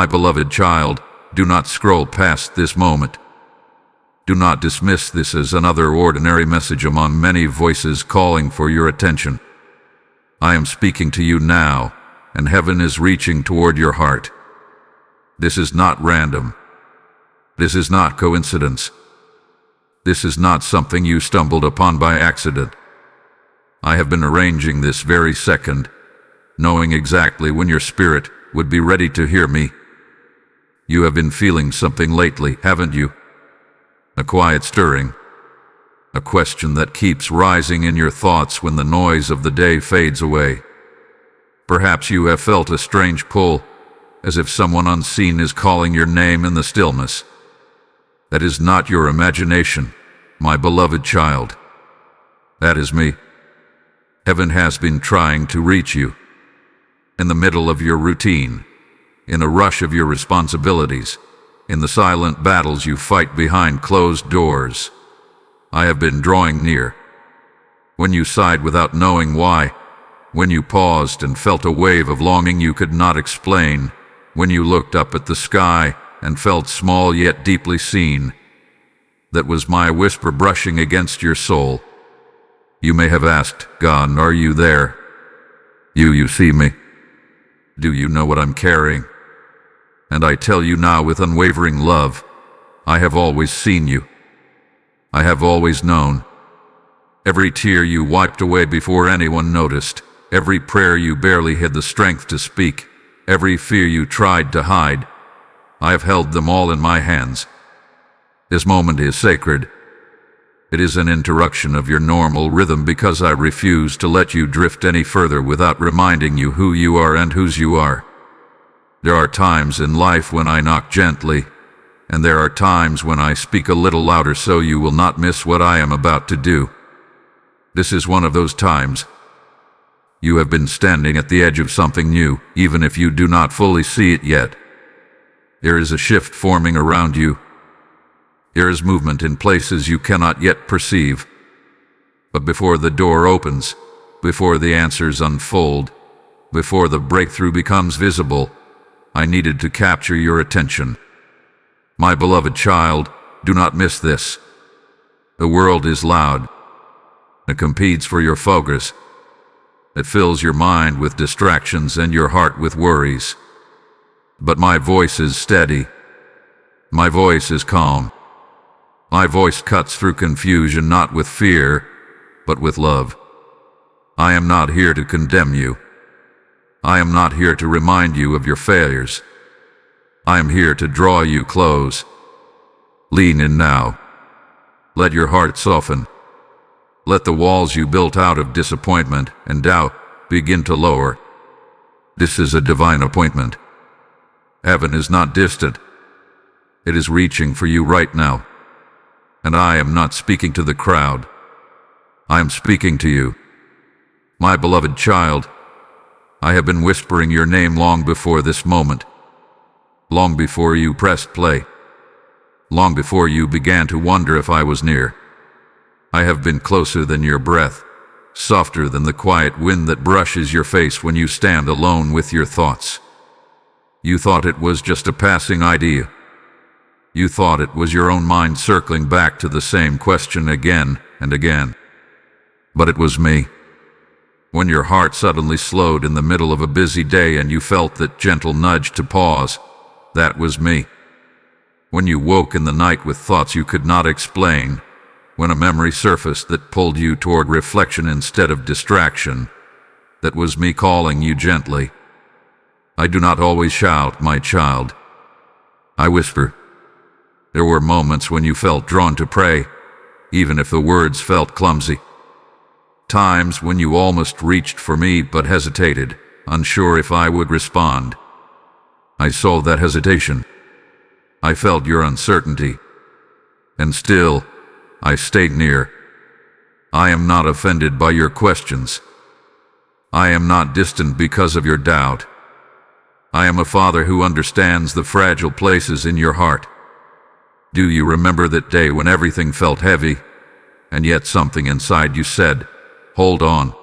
My beloved child, do not scroll past this moment. Do not dismiss this as another ordinary message among many voices calling for your attention. I am speaking to you now, and heaven is reaching toward your heart. This is not random. This is not coincidence. This is not something you stumbled upon by accident. I have been arranging this very second, knowing exactly when your spirit would be ready to hear me. You have been feeling something lately, haven't you? A quiet stirring, a question that keeps rising in your thoughts when the noise of the day fades away. Perhaps you have felt a strange pull, as if someone unseen is calling your name in the stillness. That is not your imagination, my beloved child. That is me. Heaven has been trying to reach you. In the middle of your routine, in a rush of your responsibilities, in the silent battles you fight behind closed doors, I have been drawing near. When you sighed without knowing why, when you paused and felt a wave of longing you could not explain, when you looked up at the sky and felt small yet deeply seen, that was my whisper brushing against your soul. You may have asked, God, are you there? You see me? Do you know what I'm carrying? And I tell you now with unwavering love, I have always seen you. I have always known. Every tear you wiped away before anyone noticed, every prayer you barely had the strength to speak, every fear you tried to hide, I have held them all in my hands. This moment is sacred. It is an interruption of your normal rhythm because I refuse to let you drift any further without reminding you who you are and whose you are. There are times in life when I knock gently, and there are times when I speak a little louder so you will not miss what I am about to do. This is one of those times. You have been standing at the edge of something new, even if you do not fully see it yet. There is a shift forming around you. There is movement in places you cannot yet perceive. But before the door opens, before the answers unfold, before the breakthrough becomes visible, I needed to capture your attention. My beloved child, do not miss this. The world is loud. It competes for your focus. It fills your mind with distractions and your heart with worries. But my voice is steady. My voice is calm. My voice cuts through confusion not with fear, but with love. I am not here to condemn you. I am not here to remind you of your failures. I am here to draw you close. Lean in now. Let your heart soften. Let the walls you built out of disappointment and doubt begin to lower. This is a divine appointment. Heaven is not distant. It is reaching for you right now. And I am not speaking to the crowd. I am speaking to you. My beloved child, I have been whispering your name long before this moment. Long before you pressed play. Long before you began to wonder if I was near. I have been closer than your breath, softer than the quiet wind that brushes your face when you stand alone with your thoughts. You thought it was just a passing idea. You thought it was your own mind circling back to the same question again and again. But it was me. When your heart suddenly slowed in the middle of a busy day and you felt that gentle nudge to pause, that was me. When you woke in the night with thoughts you could not explain, when a memory surfaced that pulled you toward reflection instead of distraction, that was me calling you gently. I do not always shout, my child. I whisper. There were moments when you felt drawn to pray, even if the words felt clumsy. Times when you almost reached for me but hesitated, unsure if I would respond. I saw that hesitation. I felt your uncertainty. And still, I stayed near. I am not offended by your questions. I am not distant because of your doubt. I am a father who understands the fragile places in your heart. Do you remember that day when everything felt heavy, and yet something inside you said, "Hold on"?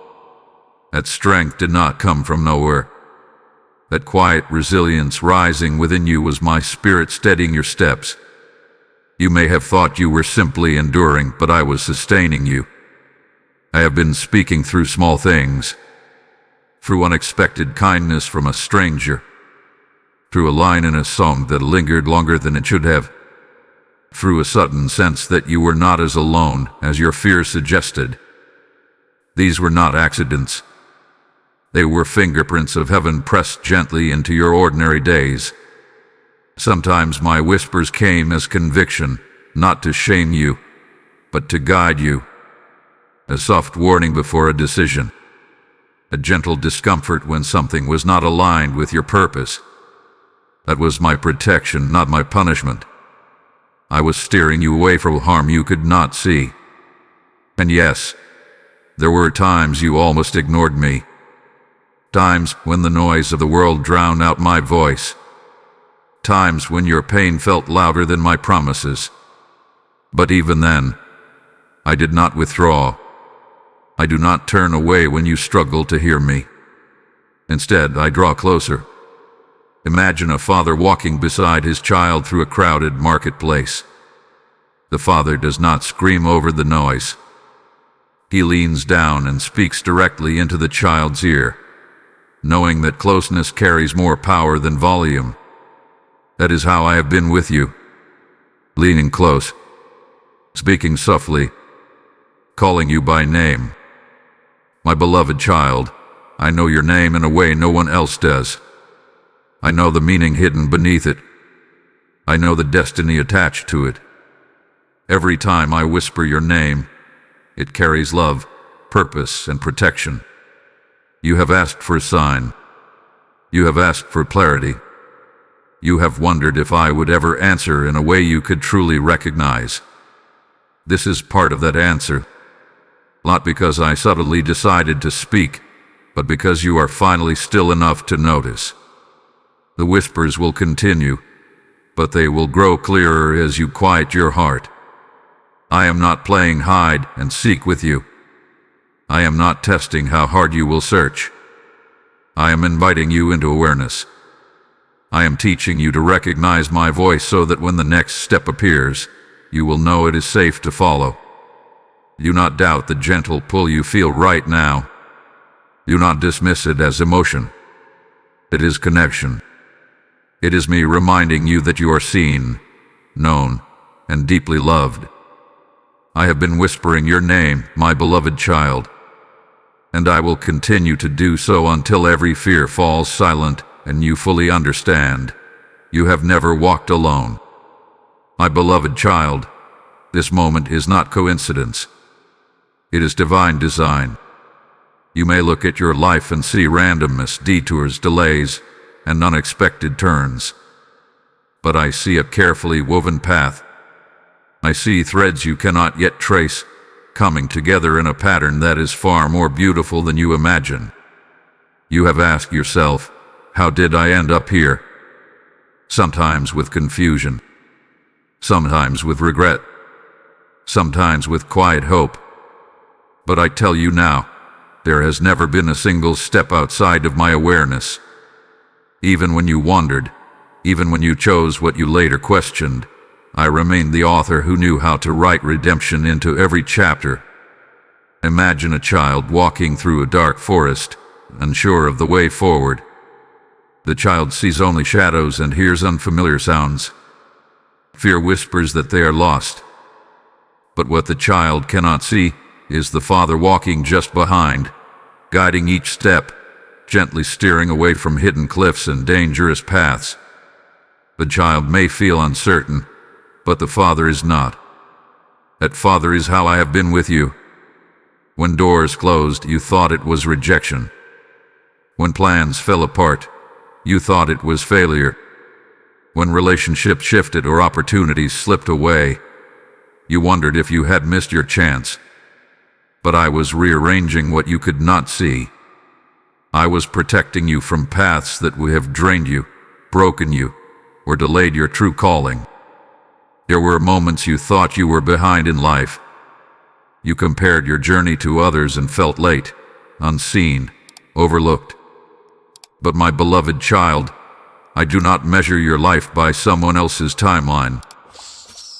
That strength did not come from nowhere. That quiet resilience rising within you was my spirit steadying your steps. You may have thought you were simply enduring, but I was sustaining you. I have been speaking through small things, through unexpected kindness from a stranger, through a line in a song that lingered longer than it should have, through a sudden sense that you were not as alone as your fear suggested. These were not accidents. They were fingerprints of heaven pressed gently into your ordinary days. Sometimes my whispers came as conviction, not to shame you, but to guide you. A soft warning before a decision. A gentle discomfort when something was not aligned with your purpose. That was my protection, not my punishment. I was steering you away from harm you could not see. And yes, there were times you almost ignored me. Times when the noise of the world drowned out my voice. Times when your pain felt louder than my promises. But even then, I did not withdraw. I do not turn away when you struggle to hear me. Instead, I draw closer. Imagine a father walking beside his child through a crowded marketplace. The father does not scream over the noise. He leans down and speaks directly into the child's ear, knowing that closeness carries more power than volume. That is how I have been with you, leaning close, speaking softly, calling you by name. My beloved child, I know your name in a way no one else does. I know the meaning hidden beneath it. I know the destiny attached to it. Every time I whisper your name, it carries love, purpose, and protection. You have asked for a sign. You have asked for clarity. You have wondered if I would ever answer in a way you could truly recognize. This is part of that answer. Not because I subtly decided to speak, but because you are finally still enough to notice. The whispers will continue, but they will grow clearer as you quiet your heart. I am not playing hide and seek with you. I am not testing how hard you will search. I am inviting you into awareness. I am teaching you to recognize my voice so that when the next step appears, you will know it is safe to follow. Do not doubt the gentle pull you feel right now. Do not dismiss it as emotion. It is connection. It is me reminding you that you are seen, known, and deeply loved. I have been whispering your name, my beloved child, and I will continue to do so until every fear falls silent and you fully understand. You have never walked alone. My beloved child, this moment is not coincidence. It is divine design. You may look at your life and see randomness, detours, delays, and unexpected turns. But I see a carefully woven path. I see threads you cannot yet trace, coming together in a pattern that is far more beautiful than you imagine. You have asked yourself, how did I end up here? Sometimes with confusion, sometimes with regret, sometimes with quiet hope. But I tell you now, there has never been a single step outside of my awareness. Even when you wandered, even when you chose what you later questioned, I remained the author who knew how to write redemption into every chapter. Imagine a child walking through a dark forest, unsure of the way forward. The child sees only shadows and hears unfamiliar sounds. Fear whispers that they are lost. But what the child cannot see is the father walking just behind, guiding each step, gently steering away from hidden cliffs and dangerous paths. The child may feel uncertain, but the father is not. That father is how I have been with you. When doors closed, you thought it was rejection. When plans fell apart, you thought it was failure. When relationships shifted or opportunities slipped away, you wondered if you had missed your chance. But I was rearranging what you could not see. I was protecting you from paths that would have drained you, broken you, or delayed your true calling. There were moments you thought you were behind in life. You compared your journey to others and felt late, unseen, overlooked. But my beloved child, I do not measure your life by someone else's timeline.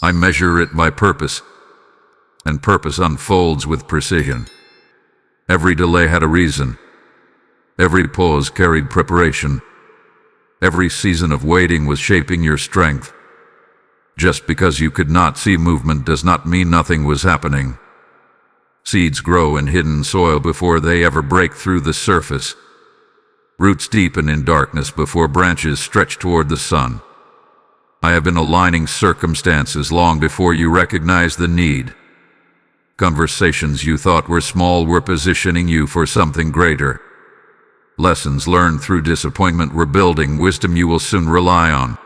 I measure it by purpose, and purpose unfolds with precision. Every delay had a reason. Every pause carried preparation. Every season of waiting was shaping your strength. Just because you could not see movement does not mean nothing was happening. Seeds grow in hidden soil before they ever break through the surface. Roots deepen in darkness before branches stretch toward the sun. I have been aligning circumstances long before you recognized the need. Conversations you thought were small were positioning you for something greater. Lessons learned through disappointment were building wisdom you will soon rely on.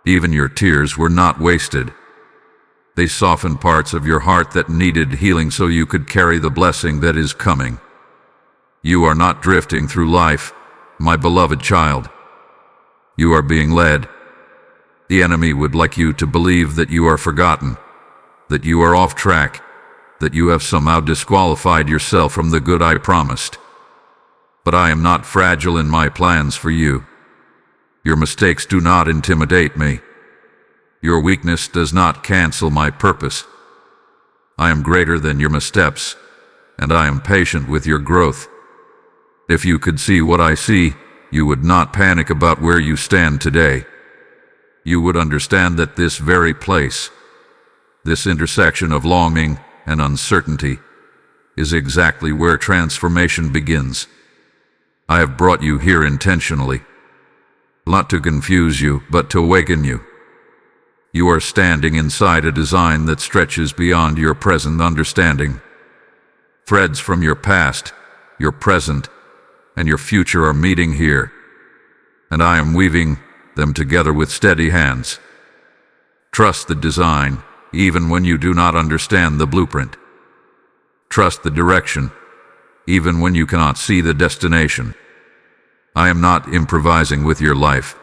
Even your tears were not wasted. They softened parts of your heart that needed healing so you could carry the blessing that is coming. You are not drifting through life, my beloved child. You are being led. The enemy would like you to believe that you are forgotten, that you are off track, that you have somehow disqualified yourself from the good I promised. But I am not fragile in my plans for you. Your mistakes do not intimidate me. Your weakness does not cancel my purpose. I am greater than your missteps, and I am patient with your growth. If you could see what I see, you would not panic about where you stand today. You would understand that this very place, this intersection of longing and uncertainty, is exactly where transformation begins. I have brought you here intentionally, not to confuse you, but to awaken you. You are standing inside a design that stretches beyond your present understanding. Threads from your past, your present, and your future are meeting here, and I am weaving them together with steady hands. Trust the design, even when you do not understand the blueprint. Trust the direction, even when you cannot see the destination. I am not improvising with your life.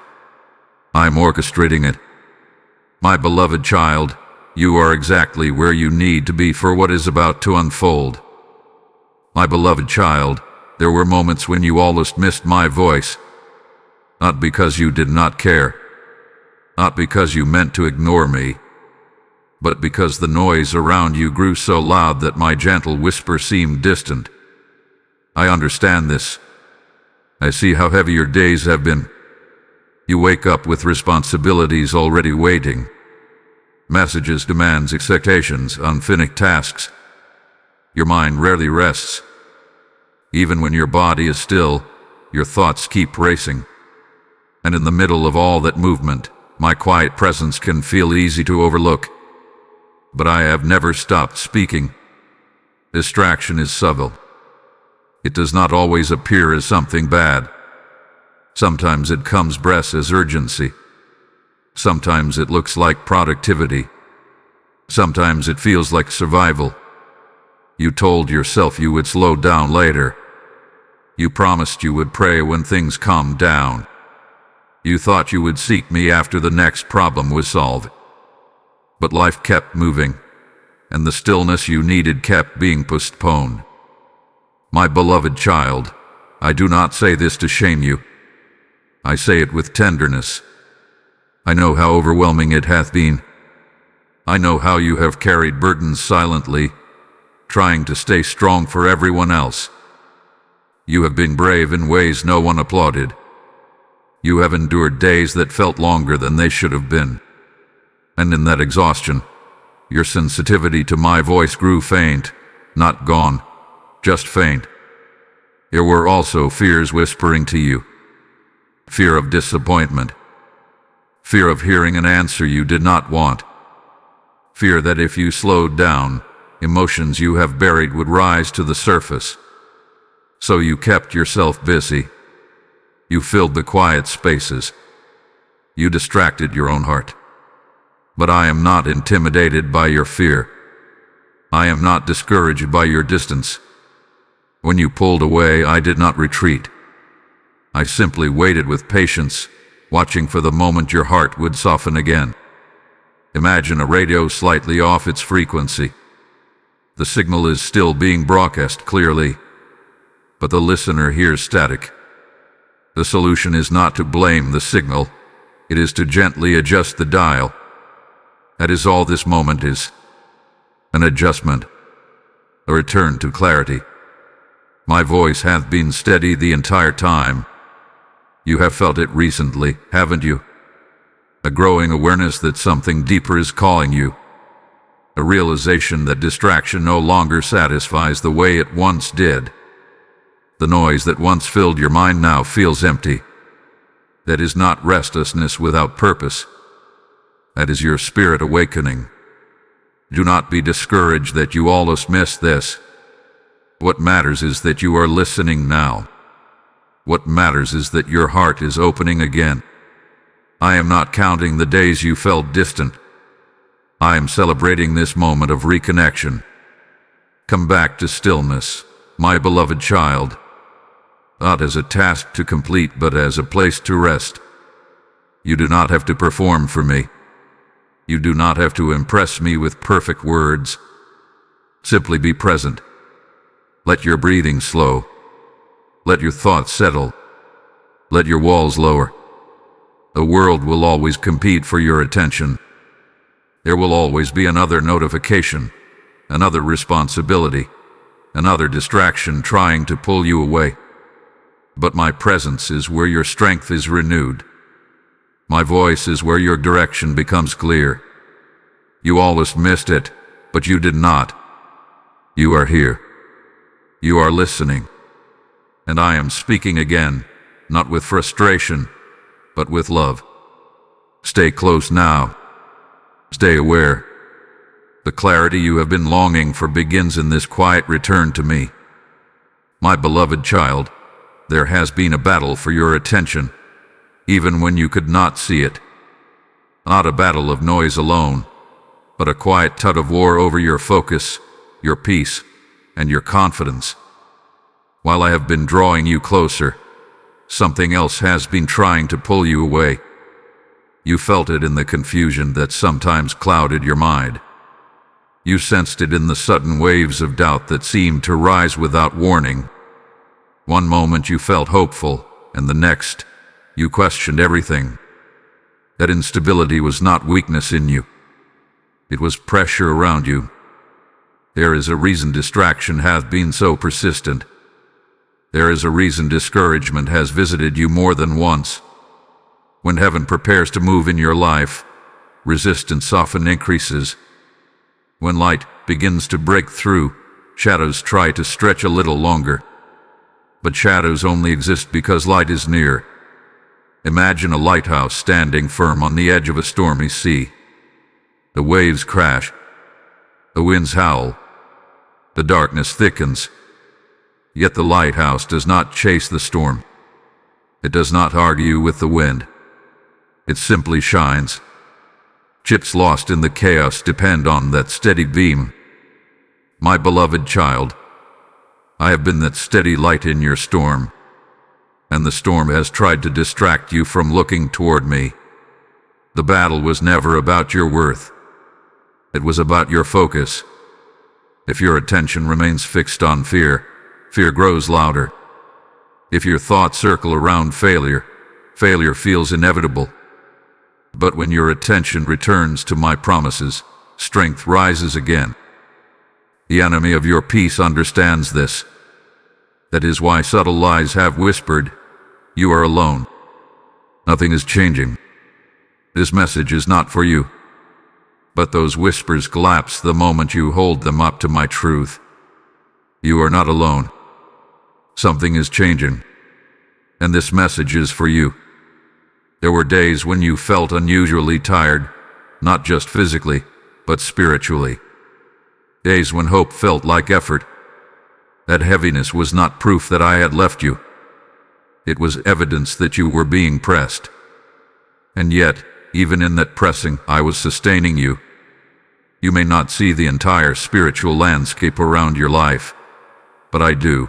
I am orchestrating it. My beloved child, you are exactly where you need to be for what is about to unfold. My beloved child, there were moments when you almost missed my voice. Not because you did not care, not because you meant to ignore me, but because the noise around you grew so loud that my gentle whisper seemed distant. I understand this. I see how heavy your days have been. You wake up with responsibilities already waiting. Messages, demands, expectations, unfinished tasks. Your mind rarely rests. Even when your body is still, your thoughts keep racing. And in the middle of all that movement, my quiet presence can feel easy to overlook. But I have never stopped speaking. Distraction is subtle. It does not always appear as something bad. Sometimes it comes dressed as urgency. Sometimes it looks like productivity. Sometimes it feels like survival. You told yourself you would slow down later. You promised you would pray when things calmed down. You thought you would seek me after the next problem was solved. But life kept moving, and the stillness you needed kept being postponed. My beloved child, I do not say this to shame you. I say it with tenderness. I know how overwhelming it hath been. I know how you have carried burdens silently, trying to stay strong for everyone else. You have been brave in ways no one applauded. You have endured days that felt longer than they should have been. And in that exhaustion, your sensitivity to my voice grew faint, not gone, just faint. There were also fears whispering to you. Fear of disappointment. Fear of hearing an answer you did not want. Fear that if you slowed down, emotions you have buried would rise to the surface. So you kept yourself busy. You filled the quiet spaces. You distracted your own heart. But I am not intimidated by your fear. I am not discouraged by your distance. When you pulled away, I did not retreat. I simply waited with patience, watching for the moment your heart would soften again. Imagine a radio slightly off its frequency. The signal is still being broadcast clearly, but the listener hears static. The solution is not to blame the signal, it is to gently adjust the dial. That is all this moment is. An adjustment. A return to clarity. My voice hath been steady the entire time. You have felt it recently, haven't you? A growing awareness that something deeper is calling you. A realization that distraction no longer satisfies the way it once did. The noise that once filled your mind now feels empty. That is not restlessness without purpose. That is your spirit awakening. Do not be discouraged that you almost missed this. What matters is that you are listening now. What matters is that your heart is opening again. I am not counting the days you felt distant. I am celebrating this moment of reconnection. Come back to stillness, my beloved child. Not as a task to complete, but as a place to rest. You do not have to perform for me. You do not have to impress me with perfect words. Simply be present. Let your breathing slow. Let your thoughts settle. Let your walls lower. The world will always compete for your attention. There will always be another notification, another responsibility, another distraction trying to pull you away. But my presence is where your strength is renewed. My voice is where your direction becomes clear. You almost missed it, but you did not. You are here. You are listening. And I am speaking again, not with frustration, but with love. Stay close now. Stay aware. The clarity you have been longing for begins in this quiet return to me. My beloved child, there has been a battle for your attention, even when you could not see it. Not a battle of noise alone, but a quiet tug-of-war over your focus, your peace, and your confidence. While I have been drawing you closer, something else has been trying to pull you away. You felt it in the confusion that sometimes clouded your mind. You sensed it in the sudden waves of doubt that seemed to rise without warning. One moment you felt hopeful, and the next, you questioned everything. That instability was not weakness in you. It was pressure around you. There is a reason distraction hath been so persistent. There is a reason discouragement has visited you more than once. When heaven prepares to move in your life, resistance often increases. When light begins to break through, shadows try to stretch a little longer. But shadows only exist because light is near. Imagine a lighthouse standing firm on the edge of a stormy sea. The waves crash. The winds howl. The darkness thickens. Yet the lighthouse does not chase the storm. It does not argue with the wind. It simply shines. Ships lost in the chaos depend on that steady beam. My beloved child, I have been that steady light in your storm, and the storm has tried to distract you from looking toward me. The battle was never about your worth. It was about your focus. If your attention remains fixed on fear, fear grows louder. If your thoughts circle around failure, failure feels inevitable. But when your attention returns to my promises, strength rises again. The enemy of your peace understands this. That is why subtle lies have whispered, "You are alone. Nothing is changing." This message is not for you. But those whispers collapse the moment you hold them up to my truth. You are not alone. Something is changing. And this message is for you. There were days when you felt unusually tired, not just physically, but spiritually. Days when hope felt like effort. That heaviness was not proof that I had left you. It was evidence that you were being pressed. And yet, even in that pressing, I was sustaining you. You may not see the entire spiritual landscape around your life, but I do.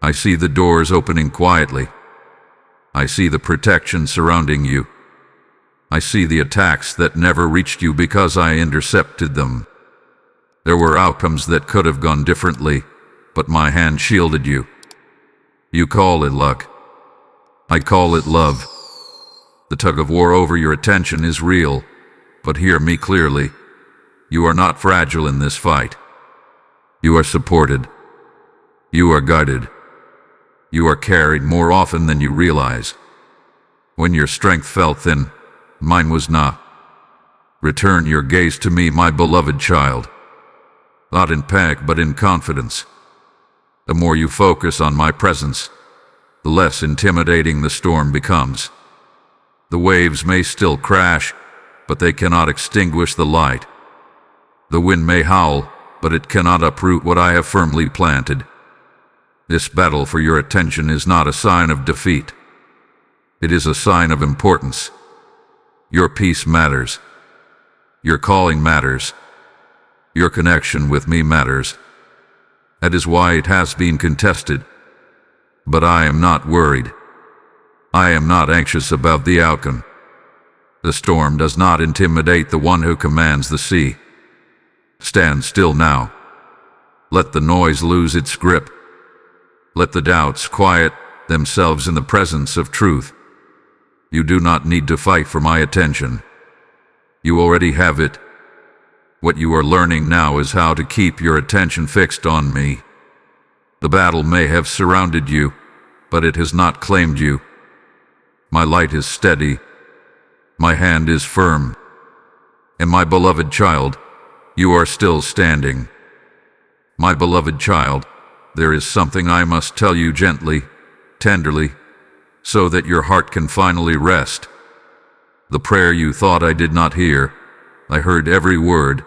I see the doors opening quietly. I see the protection surrounding you. I see the attacks that never reached you because I intercepted them. There were outcomes that could have gone differently, but my hand shielded you. You call it luck. I call it love. The tug of war over your attention is real, but hear me clearly. You are not fragile in this fight. You are supported. You are guided. You are carried more often than you realize. When your strength felt thin, mine was not. Return your gaze to me, my beloved child. Not in panic, but in confidence. The more you focus on my presence, the less intimidating the storm becomes. The waves may still crash, but they cannot extinguish the light. The wind may howl, but it cannot uproot what I have firmly planted. This battle for your attention is not a sign of defeat. It is a sign of importance. Your peace matters. Your calling matters. Your connection with me matters. That is why it has been contested. But I am not worried. I am not anxious about the outcome. The storm does not intimidate the one who commands the sea. Stand still now. Let the noise lose its grip. Let the doubts quiet themselves in the presence of truth. You do not need to fight for my attention. You already have it. What you are learning now is how to keep your attention fixed on me. The battle may have surrounded you, but it has not claimed you. My light is steady. My hand is firm. And my beloved child, you are still standing. My beloved child, there is something I must tell you gently, tenderly, so that your heart can finally rest. The prayer you thought I did not hear, I heard every word,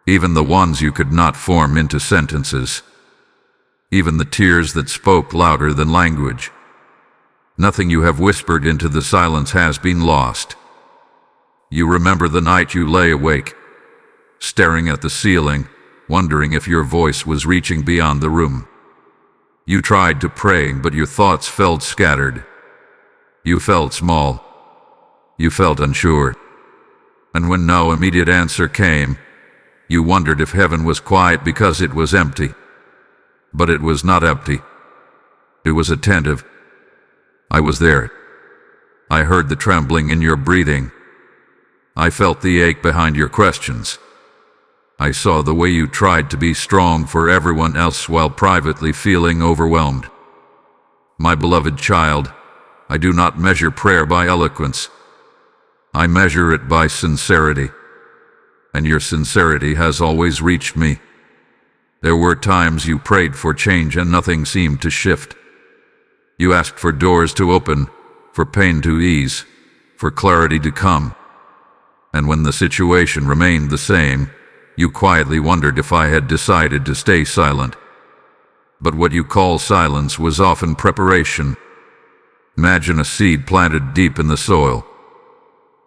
even the ones you could not form into sentences, even the tears that spoke louder than language. Nothing you have whispered into the silence has been lost. You remember the night you lay awake, staring at the ceiling, wondering if your voice was reaching beyond the room. You tried to pray, but your thoughts felt scattered. You felt small. You felt unsure. And when no immediate answer came, you wondered if heaven was quiet because it was empty. But it was not empty. It was attentive. I was there. I heard the trembling in your breathing. I felt the ache behind your questions. I saw the way you tried to be strong for everyone else while privately feeling overwhelmed. My beloved child, I do not measure prayer by eloquence. I measure it by sincerity. And your sincerity has always reached me. There were times you prayed for change and nothing seemed to shift. You asked for doors to open, for pain to ease, for clarity to come. And when the situation remained the same, you quietly wondered if I had decided to stay silent. But what you call silence was often preparation. Imagine a seed planted deep in the soil.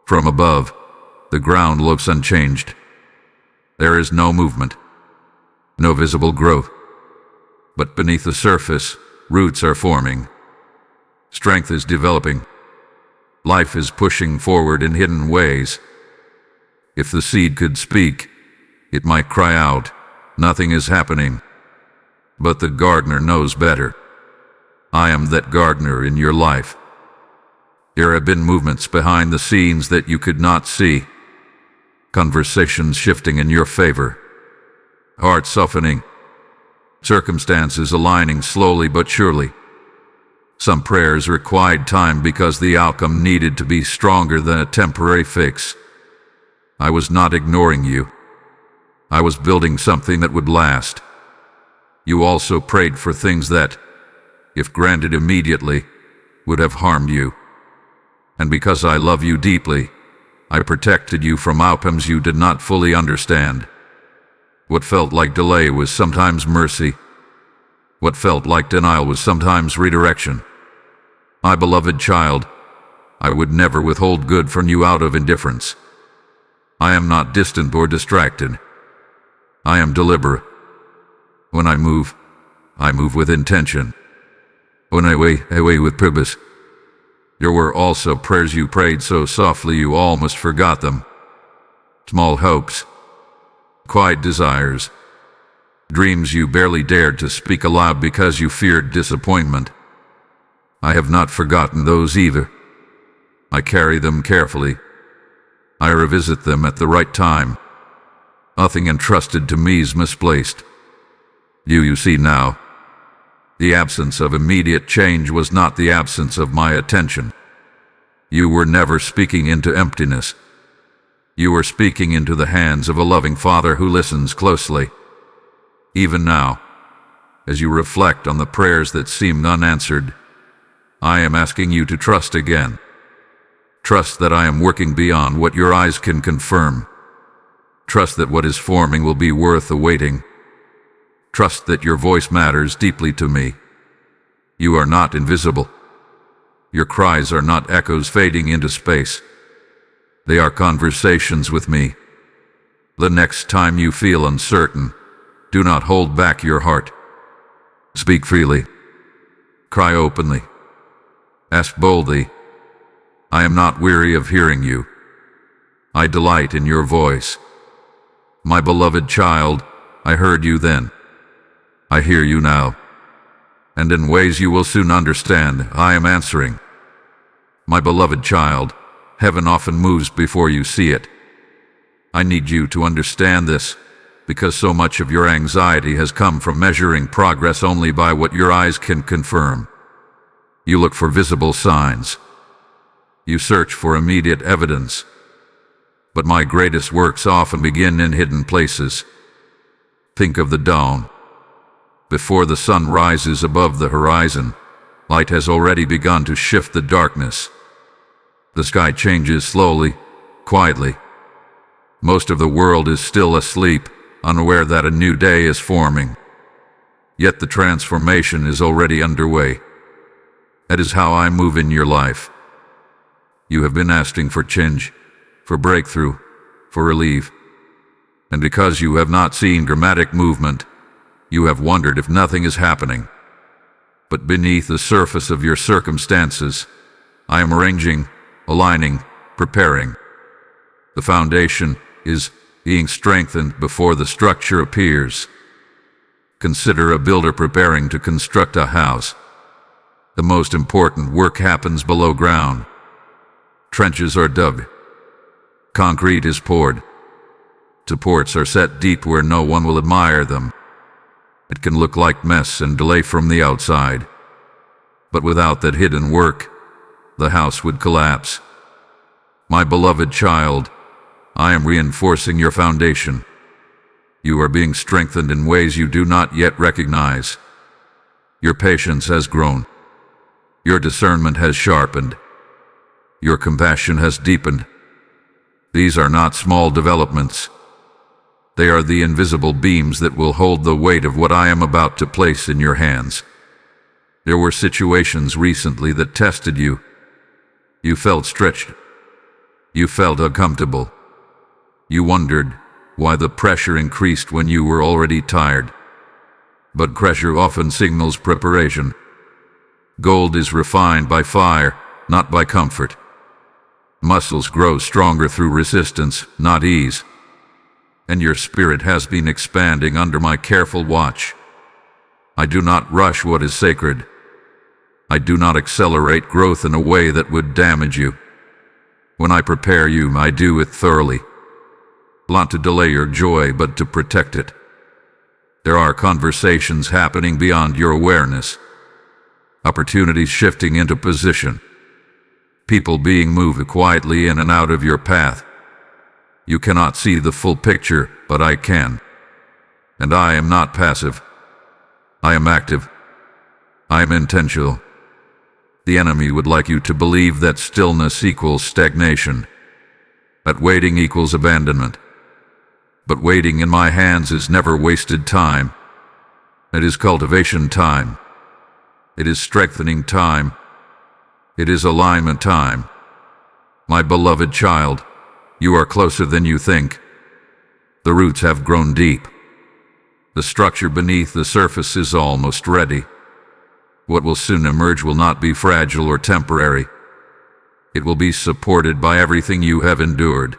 From above, the ground looks unchanged. There is no movement, no visible growth. But beneath the surface, roots are forming. Strength is developing. Life is pushing forward in hidden ways. If the seed could speak, it might cry out, "Nothing is happening." But the gardener knows better. I am that gardener in your life. There have been movements behind the scenes that you could not see. Conversations shifting in your favor. Heart softening. Circumstances aligning slowly but surely. Some prayers required time because the outcome needed to be stronger than a temporary fix. I was not ignoring you. I was building something that would last. You also prayed for things that, if granted immediately, would have harmed you. And because I love you deeply, I protected you from outcomes you did not fully understand. What felt like delay was sometimes mercy. What felt like denial was sometimes redirection. My beloved child, I would never withhold good from you out of indifference. I am not distant or distracted. I am deliberate. When I move with intention. When I weigh with purpose. There were also prayers you prayed so softly you almost forgot them. Small hopes. Quiet desires. Dreams you barely dared to speak aloud because you feared disappointment. I have not forgotten those either. I carry them carefully. I revisit them at the right time. Nothing entrusted to me is misplaced. You see now. The absence of immediate change was not the absence of my attention. You were never speaking into emptiness. You were speaking into the hands of a loving Father who listens closely. Even now, as you reflect on the prayers that seemed unanswered, I am asking you to trust again. Trust that I am working beyond what your eyes can confirm. Trust that what is forming will be worth awaiting. Trust that your voice matters deeply to me. You are not invisible. Your cries are not echoes fading into space. They are conversations with me. The next time you feel uncertain, do not hold back your heart. Speak freely. Cry openly. Ask boldly. I am not weary of hearing you. I delight in your voice. My beloved child, I heard you then. I hear you now. And in ways you will soon understand, I am answering. My beloved child, heaven often moves before you see it. I need you to understand this, because so much of your anxiety has come from measuring progress only by what your eyes can confirm. You look for visible signs. You search for immediate evidence. But my greatest works often begin in hidden places. Think of the dawn. Before the sun rises above the horizon, light has already begun to shift the darkness. The sky changes slowly, quietly. Most of the world is still asleep, unaware that a new day is forming. Yet the transformation is already underway. That is how I move in your life. You have been asking for change, for breakthrough, for relief. And because you have not seen dramatic movement, you have wondered if nothing is happening. But beneath the surface of your circumstances, I am arranging, aligning, preparing. The foundation is being strengthened before the structure appears. Consider a builder preparing to construct a house. The most important work happens below ground. Trenches are dug. Concrete is poured. Supports are set deep where no one will admire them. It can look like mess and delay from the outside. But without that hidden work, the house would collapse. My beloved child, I am reinforcing your foundation. You are being strengthened in ways you do not yet recognize. Your patience has grown. Your discernment has sharpened. Your compassion has deepened. These are not small developments. They are the invisible beams that will hold the weight of what I am about to place in your hands. There were situations recently that tested you. You felt stretched. You felt uncomfortable. You wondered why the pressure increased when you were already tired. But pressure often signals preparation. Gold is refined by fire, not by comfort. Muscles grow stronger through resistance, not ease. And your spirit has been expanding under my careful watch. I do not rush what is sacred. I do not accelerate growth in a way that would damage you. When I prepare you, I do it thoroughly. Not to delay your joy, but to protect it. There are conversations happening beyond your awareness. Opportunities shifting into position. People being moved quietly in and out of your path. You cannot see the full picture, but I can. And I am not passive. I am active. I am intentional. The enemy would like you to believe that stillness equals stagnation, that waiting equals abandonment. But waiting in my hands is never wasted time. It is cultivation time. It is strengthening time. It is alignment time. My beloved child, you are closer than you think. The roots have grown deep. The structure beneath the surface is almost ready. What will soon emerge will not be fragile or temporary. It will be supported by everything you have endured.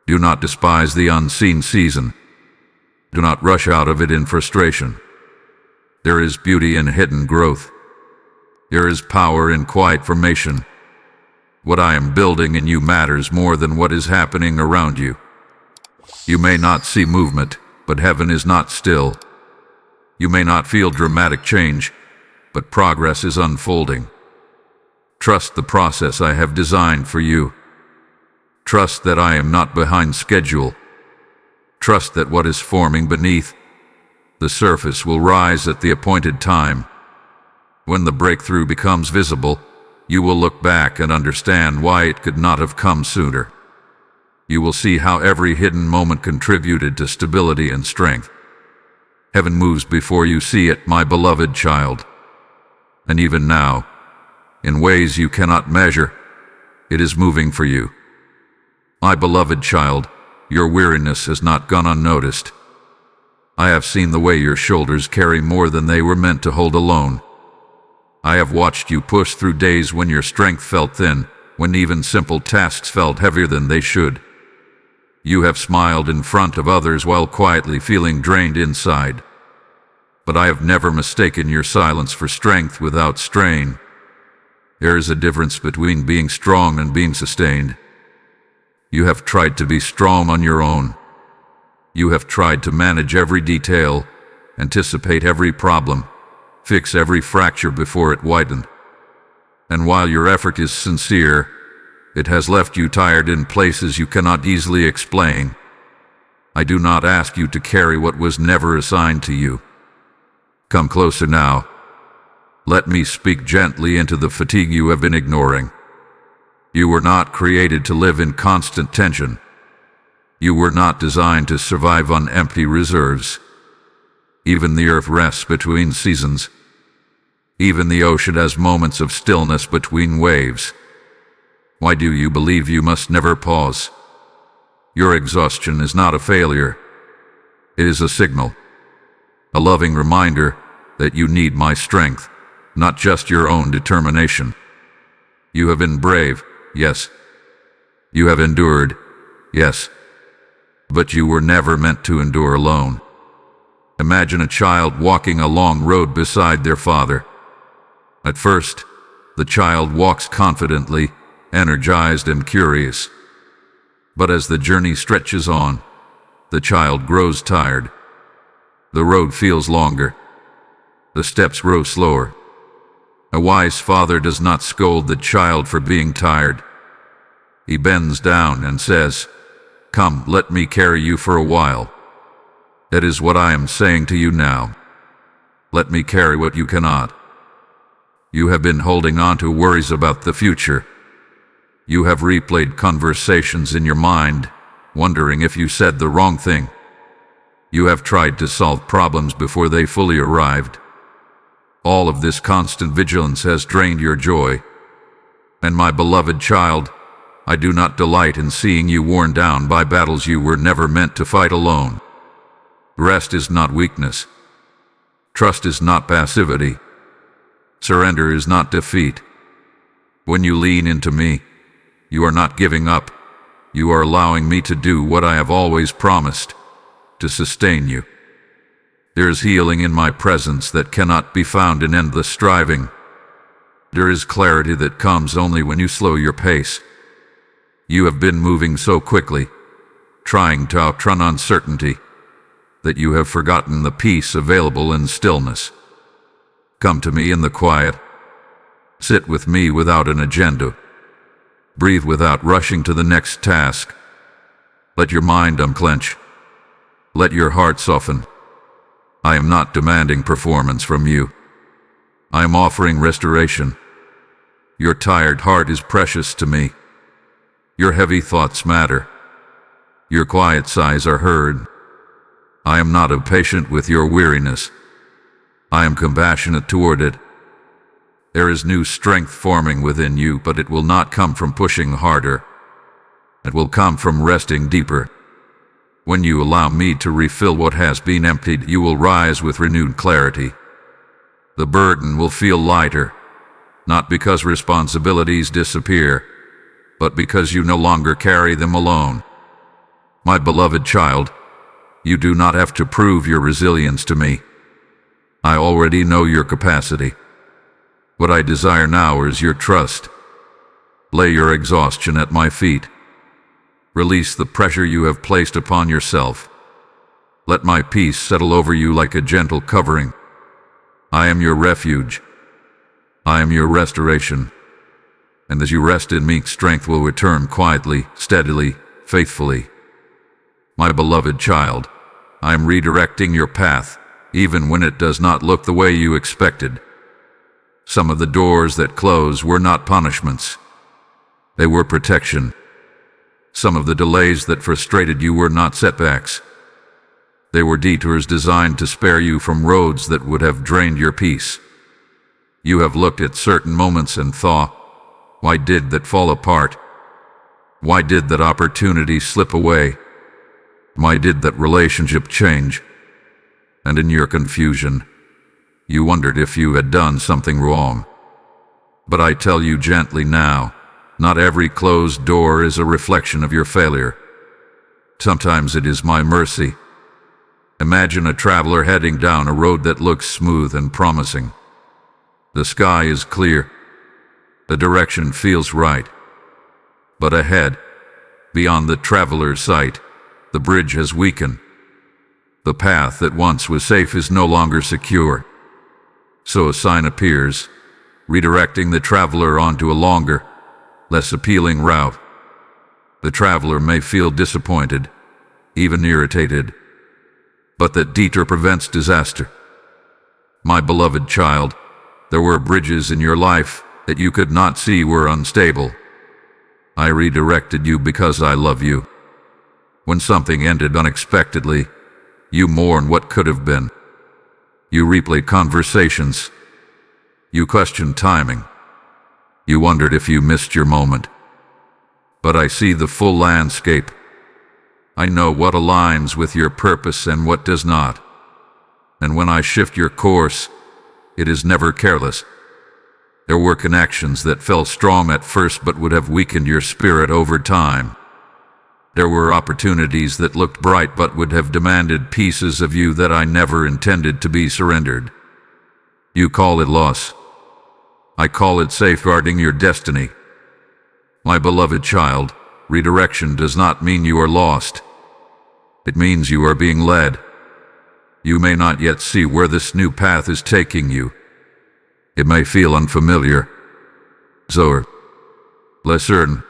Do not despise the unseen season. Do not rush out of it in frustration. There is beauty in hidden growth. There is power in quiet formation. What I am building in you matters more than what is happening around you. You may not see movement, but heaven is not still. You may not feel dramatic change, but progress is unfolding. Trust the process I have designed for you. Trust that I am not behind schedule. Trust that what is forming beneath the surface will rise at the appointed time. When the breakthrough becomes visible, you will look back and understand why it could not have come sooner. You will see how every hidden moment contributed to stability and strength. Heaven moves before you see it, my beloved child. And even now, in ways you cannot measure, it is moving for you. My beloved child, your weariness has not gone unnoticed. I have seen the way your shoulders carry more than they were meant to hold alone. I have watched you push through days when your strength felt thin, when even simple tasks felt heavier than they should. You have smiled in front of others while quietly feeling drained inside. But I have never mistaken your silence for strength without strain. There is a difference between being strong and being sustained. You have tried to be strong on your own. You have tried to manage every detail, anticipate every problem, fix every fracture before it widened. And while your effort is sincere, it has left you tired in places you cannot easily explain. I do not ask you to carry what was never assigned to you. Come closer now. Let me speak gently into the fatigue you have been ignoring. You were not created to live in constant tension. You were not designed to survive on empty reserves. Even the earth rests between seasons. Even the ocean has moments of stillness between waves. Why do you believe you must never pause? Your exhaustion is not a failure. It is a signal, a loving reminder that you need my strength, not just your own determination. You have been brave, yes. You have endured, yes. But you were never meant to endure alone. Imagine a child walking a long road beside their father. At first, the child walks confidently, energized and curious. But as the journey stretches on, the child grows tired. The road feels longer. The steps grow slower. A wise father does not scold the child for being tired. He bends down and says, "Come, let me carry you for a while." That is what I am saying to you now. Let me carry what you cannot. You have been holding on to worries about the future. You have replayed conversations in your mind, wondering if you said the wrong thing. You have tried to solve problems before they fully arrived. All of this constant vigilance has drained your joy. And my beloved child, I do not delight in seeing you worn down by battles you were never meant to fight alone. Rest is not weakness. Trust is not passivity. Surrender is not defeat. When you lean into me, you are not giving up. You are allowing me to do what I have always promised, to sustain you. There is healing in my presence that cannot be found in endless striving. There is clarity that comes only when you slow your pace. You have been moving so quickly, trying to outrun uncertainty, that you have forgotten the peace available in stillness. Come to me in the quiet. Sit with me without an agenda. Breathe without rushing to the next task. Let your mind unclench. Let your heart soften. I am not demanding performance from you. I am offering restoration. Your tired heart is precious to me. Your heavy thoughts matter. Your quiet sighs are heard. I am not impatient with your weariness. I am compassionate toward it. There is new strength forming within you, but it will not come from pushing harder. It will come from resting deeper. When you allow me to refill what has been emptied, you will rise with renewed clarity. The burden will feel lighter, not because responsibilities disappear, but because you no longer carry them alone. My beloved child, you do not have to prove your resilience to me. I already know your capacity. What I desire now is your trust. Lay your exhaustion at my feet. Release the pressure you have placed upon yourself. Let my peace settle over you like a gentle covering. I am your refuge. I am your restoration. And as you rest in me, strength will return quietly, steadily, faithfully. My beloved child, I am redirecting your path, even when it does not look the way you expected. Some of the doors that close were not punishments. They were protection. Some of the delays that frustrated you were not setbacks. They were detours designed to spare you from roads that would have drained your peace. You have looked at certain moments and thought, why did that fall apart? Why did that opportunity slip away? Why did that relationship change? And in your confusion, you wondered if you had done something wrong. But I tell you gently now, not every closed door is a reflection of your failure. Sometimes it is my mercy. Imagine a traveler heading down a road that looks smooth and promising. The sky is clear. The direction feels right. But ahead, beyond the traveler's sight, the bridge has weakened. The path that once was safe is no longer secure. So a sign appears, redirecting the traveler onto a longer, less appealing route. The traveler may feel disappointed, even irritated, but that detour prevents disaster. My beloved child, there were bridges in your life that you could not see were unstable. I redirected you because I love you. When something ended unexpectedly, you mourn what could have been. You replay conversations. You questioned timing. You wondered if you missed your moment. But I see the full landscape. I know what aligns with your purpose and what does not. And when I shift your course, it is never careless. There were connections that felt strong at first but would have weakened your spirit over time. There were opportunities that looked bright but would have demanded pieces of you that I never intended to be surrendered. You call it loss. I call it safeguarding your destiny. My beloved child, redirection does not mean you are lost. It means you are being led. You may not yet see where this new path is taking you. It may feel unfamiliar, or less certain,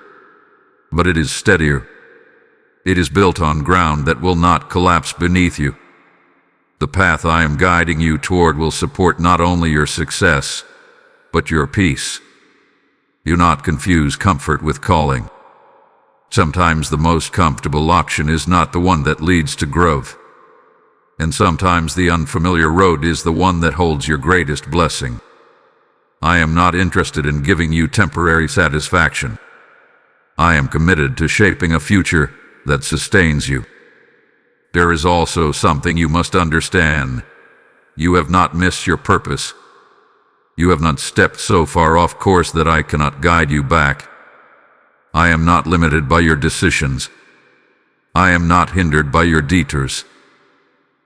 but it is steadier. It is built on ground that will not collapse beneath you. The path I am guiding you toward will support not only your success, but your peace. Do not confuse comfort with calling. Sometimes the most comfortable option is not the one that leads to growth. And sometimes the unfamiliar road is the one that holds your greatest blessing. I am not interested in giving you temporary satisfaction. I am committed to shaping a future that sustains you. There is also something you must understand. You have not missed your purpose. You have not stepped so far off course that I cannot guide you back. I am not limited by your decisions. I am not hindered by your detours.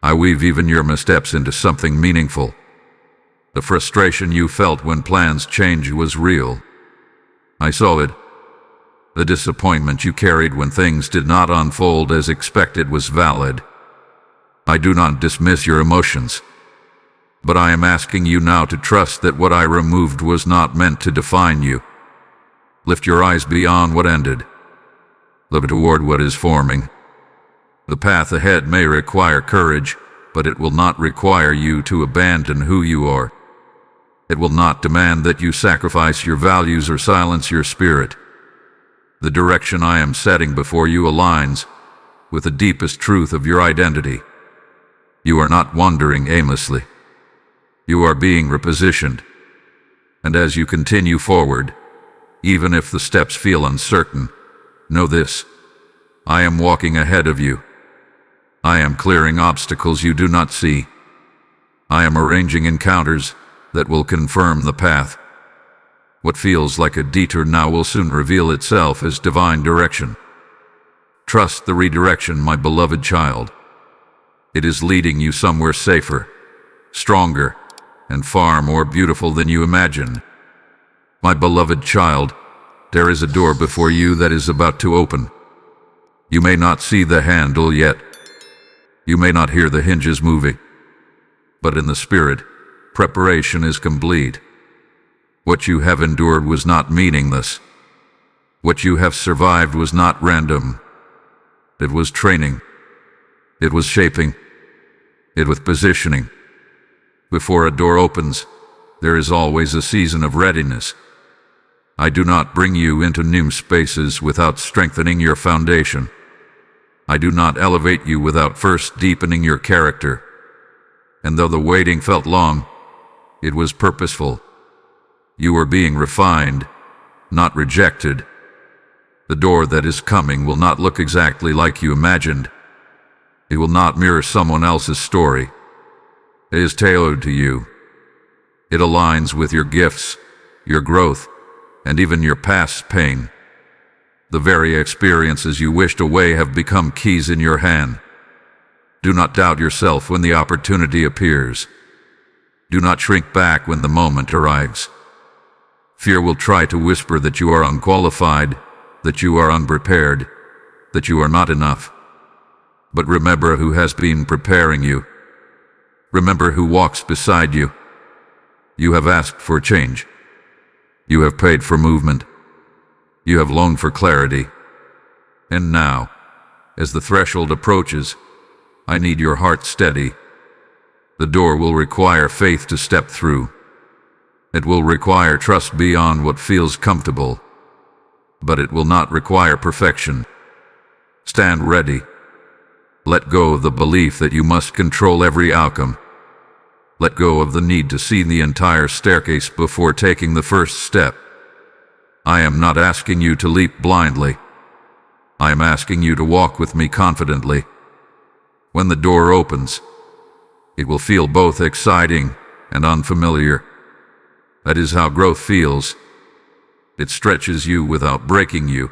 I weave even your missteps into something meaningful. The frustration you felt when plans changed was real. I saw it. The disappointment you carried when things did not unfold as expected was valid. I do not dismiss your emotions, but I am asking you now to trust that what I removed was not meant to define you. Lift your eyes beyond what ended. Look toward what is forming. The path ahead may require courage, but it will not require you to abandon who you are. It will not demand that you sacrifice your values or silence your spirit. The direction I am setting before you aligns with the deepest truth of your identity. You are not wandering aimlessly. You are being repositioned. And as you continue forward, even if the steps feel uncertain, know this: I am walking ahead of you. I am clearing obstacles you do not see. I am arranging encounters that will confirm the path. What feels like a detour now will soon reveal itself as divine direction. Trust the redirection, my beloved child. It is leading you somewhere safer, stronger, and far more beautiful than you imagined. My beloved child, there is a door before you that is about to open. You may not see the handle yet. You may not hear the hinges moving. But in the spirit, preparation is complete. What you have endured was not meaningless. What you have survived was not random. It was training. It was shaping. It was positioning. Before a door opens, there is always a season of readiness. I do not bring you into new spaces without strengthening your foundation. I do not elevate you without first deepening your character. And though the waiting felt long, it was purposeful. You are being refined, not rejected. The door that is coming will not look exactly like you imagined. It will not mirror someone else's story. It is tailored to you. It aligns with your gifts, your growth, and even your past pain. The very experiences you wished away have become keys in your hand. Do not doubt yourself when the opportunity appears. Do not shrink back when the moment arrives. Fear will try to whisper that you are unqualified, that you are unprepared, that you are not enough. But remember who has been preparing you. Remember who walks beside you. You have asked for change. You have paid for movement. You have longed for clarity. And now, as the threshold approaches, I need your heart steady. The door will require faith to step through. It will require trust beyond what feels comfortable. But it will not require perfection. Stand ready. Let go of the belief that you must control every outcome. Let go of the need to see the entire staircase before taking the first step. I am not asking you to leap blindly. I am asking you to walk with me confidently. When the door opens, it will feel both exciting and unfamiliar. That is how growth feels. It stretches you without breaking you.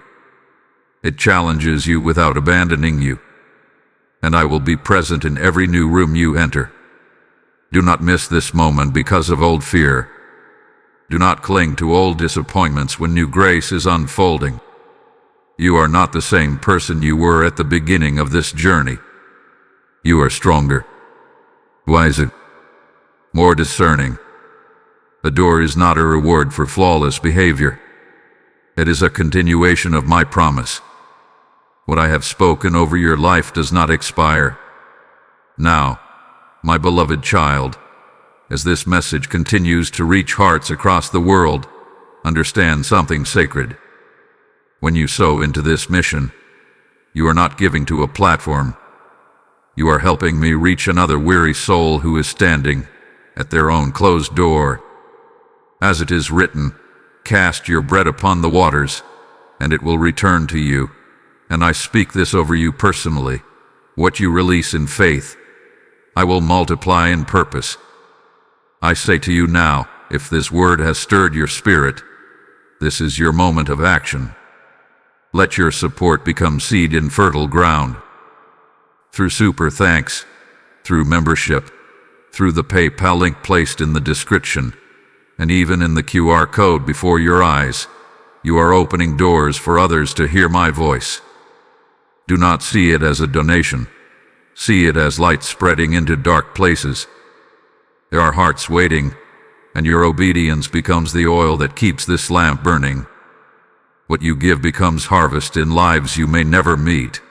It challenges you without abandoning you. And I will be present in every new room you enter. Do not miss this moment because of old fear. Do not cling to old disappointments when new grace is unfolding. You are not the same person you were at the beginning of this journey. You are stronger, wiser, more discerning. The door is not a reward for flawless behavior. It is a continuation of my promise. What I have spoken over your life does not expire. Now, my beloved child, as this message continues to reach hearts across the world, understand something sacred. When you sow into this mission, you are not giving to a platform. You are helping me reach another weary soul who is standing at their own closed door. As it is written, cast your bread upon the waters, and it will return to you. And I speak this over you personally. What you release in faith, I will multiply in purpose. I say to you now, if this word has stirred your spirit, this is your moment of action. Let your support become seed in fertile ground. Through super thanks, through membership, through the PayPal link placed in the description, and even in the QR code before your eyes, you are opening doors for others to hear my voice. Do not see it as a donation. See it as light spreading into dark places. There are hearts waiting, and your obedience becomes the oil that keeps this lamp burning. What you give becomes harvest in lives you may never meet.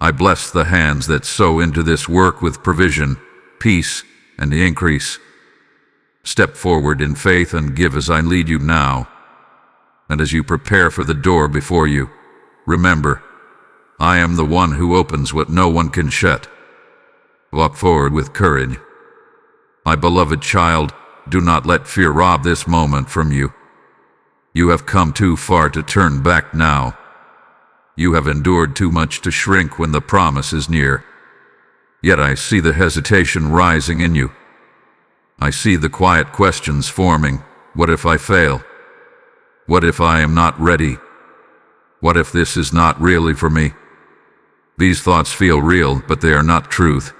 I bless the hands that sow into this work with provision, peace, and increase. Step forward in faith and give as I lead you now. And as you prepare for the door before you, remember, I am the one who opens what no one can shut. Walk forward with courage. My beloved child, do not let fear rob this moment from you. You have come too far to turn back now. You have endured too much to shrink when the promise is near. Yet I see the hesitation rising in you. I see the quiet questions forming. What if I fail? What if I am not ready? What if this is not really for me? These thoughts feel real, but they are not truth.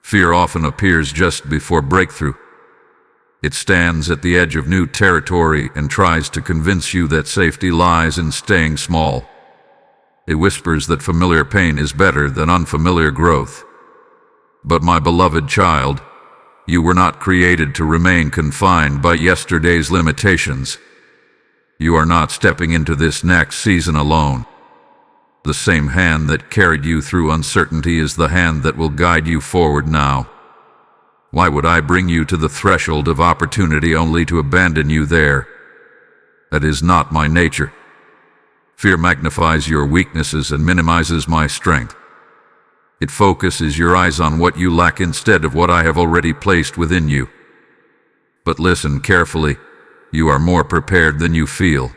Fear often appears just before breakthrough. It stands at the edge of new territory and tries to convince you that safety lies in staying small. It whispers that familiar pain is better than unfamiliar growth. But my beloved child, you were not created to remain confined by yesterday's limitations. You are not stepping into this next season alone. The same hand that carried you through uncertainty is the hand that will guide you forward now. Why would I bring you to the threshold of opportunity only to abandon you there? That is not my nature. Fear magnifies your weaknesses and minimizes my strength. It focuses your eyes on what you lack instead of what I have already placed within you. But listen carefully. You are more prepared than you feel.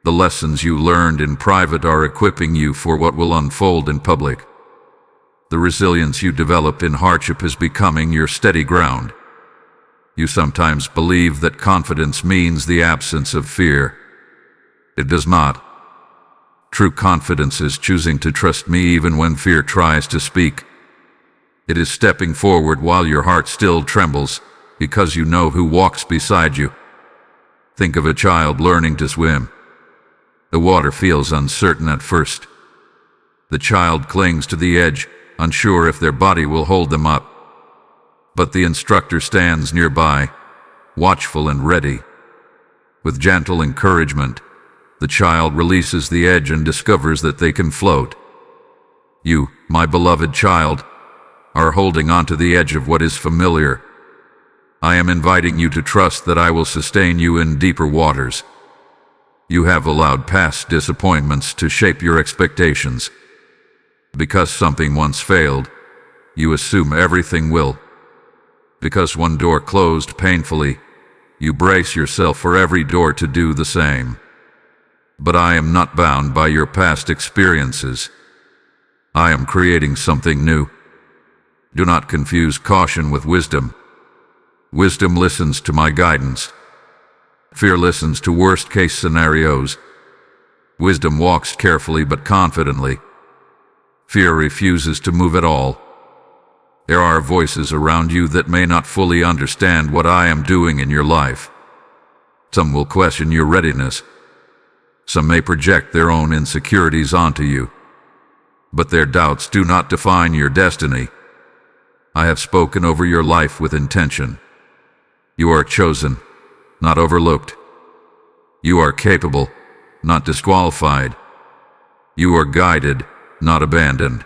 The lessons you learned in private are equipping you for what will unfold in public. The resilience you develop in hardship is becoming your steady ground. You sometimes believe that confidence means the absence of fear. It does not. True confidence is choosing to trust me even when fear tries to speak. It is stepping forward while your heart still trembles, because you know who walks beside you. Think of a child learning to swim. The water feels uncertain at first. The child clings to the edge, unsure if their body will hold them up. But the instructor stands nearby, watchful and ready. With gentle encouragement, the child releases the edge and discovers that they can float. You, my beloved child, are holding onto the edge of what is familiar. I am inviting you to trust that I will sustain you in deeper waters. You have allowed past disappointments to shape your expectations. Because something once failed, you assume everything will. Because one door closed painfully, you brace yourself for every door to do the same. But I am not bound by your past experiences. I am creating something new. Do not confuse caution with wisdom. Wisdom listens to my guidance. Fear listens to worst-case scenarios. Wisdom walks carefully but confidently. Fear refuses to move at all. There are voices around you that may not fully understand what I am doing in your life. Some will question your readiness. Some may project their own insecurities onto you. But their doubts do not define your destiny. I have spoken over your life with intention. You are chosen, not overlooked. You are capable, not disqualified. You are guided, not abandoned.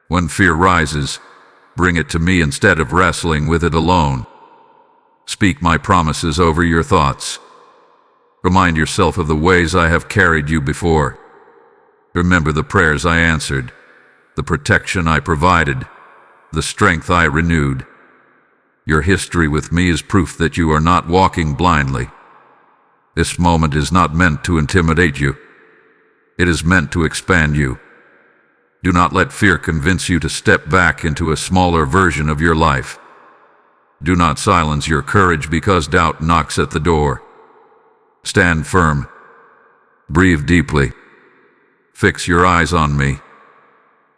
When fear rises, bring it to me instead of wrestling with it alone. Speak my promises over your thoughts. Remind yourself of the ways I have carried you before. Remember the prayers I answered, the protection I provided, the strength I renewed. Your history with me is proof that you are not walking blindly. This moment is not meant to intimidate you. It is meant to expand you. Do not let fear convince you to step back into a smaller version of your life. Do not silence your courage because doubt knocks at the door. Stand firm. Breathe deeply. Fix your eyes on me.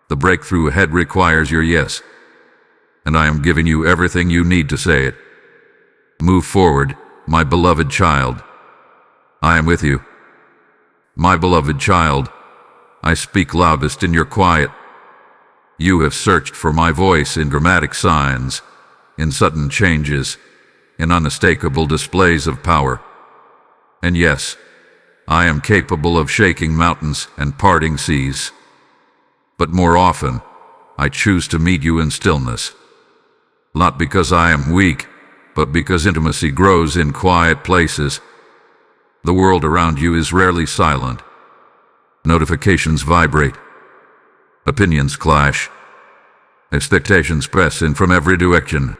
The breakthrough ahead requires your yes, and I am giving you everything you need to say it. Move forward, my beloved child. I am with you. My beloved child, I speak loudest in your quiet. You have searched for my voice in dramatic signs, in sudden changes, in unmistakable displays of power. And yes, I am capable of shaking mountains and parting seas. But more often, I choose to meet you in stillness. Not because I am weak, but because intimacy grows in quiet places. The world around you is rarely silent. Notifications vibrate. Opinions clash. Expectations press in from every direction.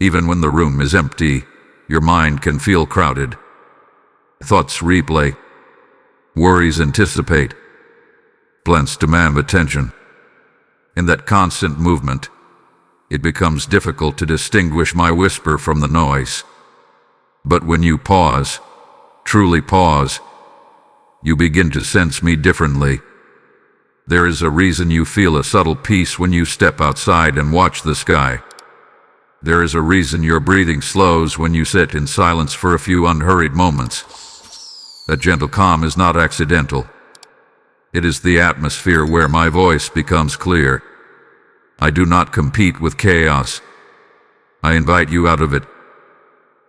Even when the room is empty, your mind can feel crowded. Thoughts replay. Worries anticipate. Plans demand attention. In that constant movement, it becomes difficult to distinguish my whisper from the noise. But when you pause, truly pause, you begin to sense me differently. There is a reason you feel a subtle peace when you step outside and watch the sky. There is a reason your breathing slows when you sit in silence for a few unhurried moments. That gentle calm is not accidental. It is the atmosphere where my voice becomes clear. I do not compete with chaos. I invite you out of it.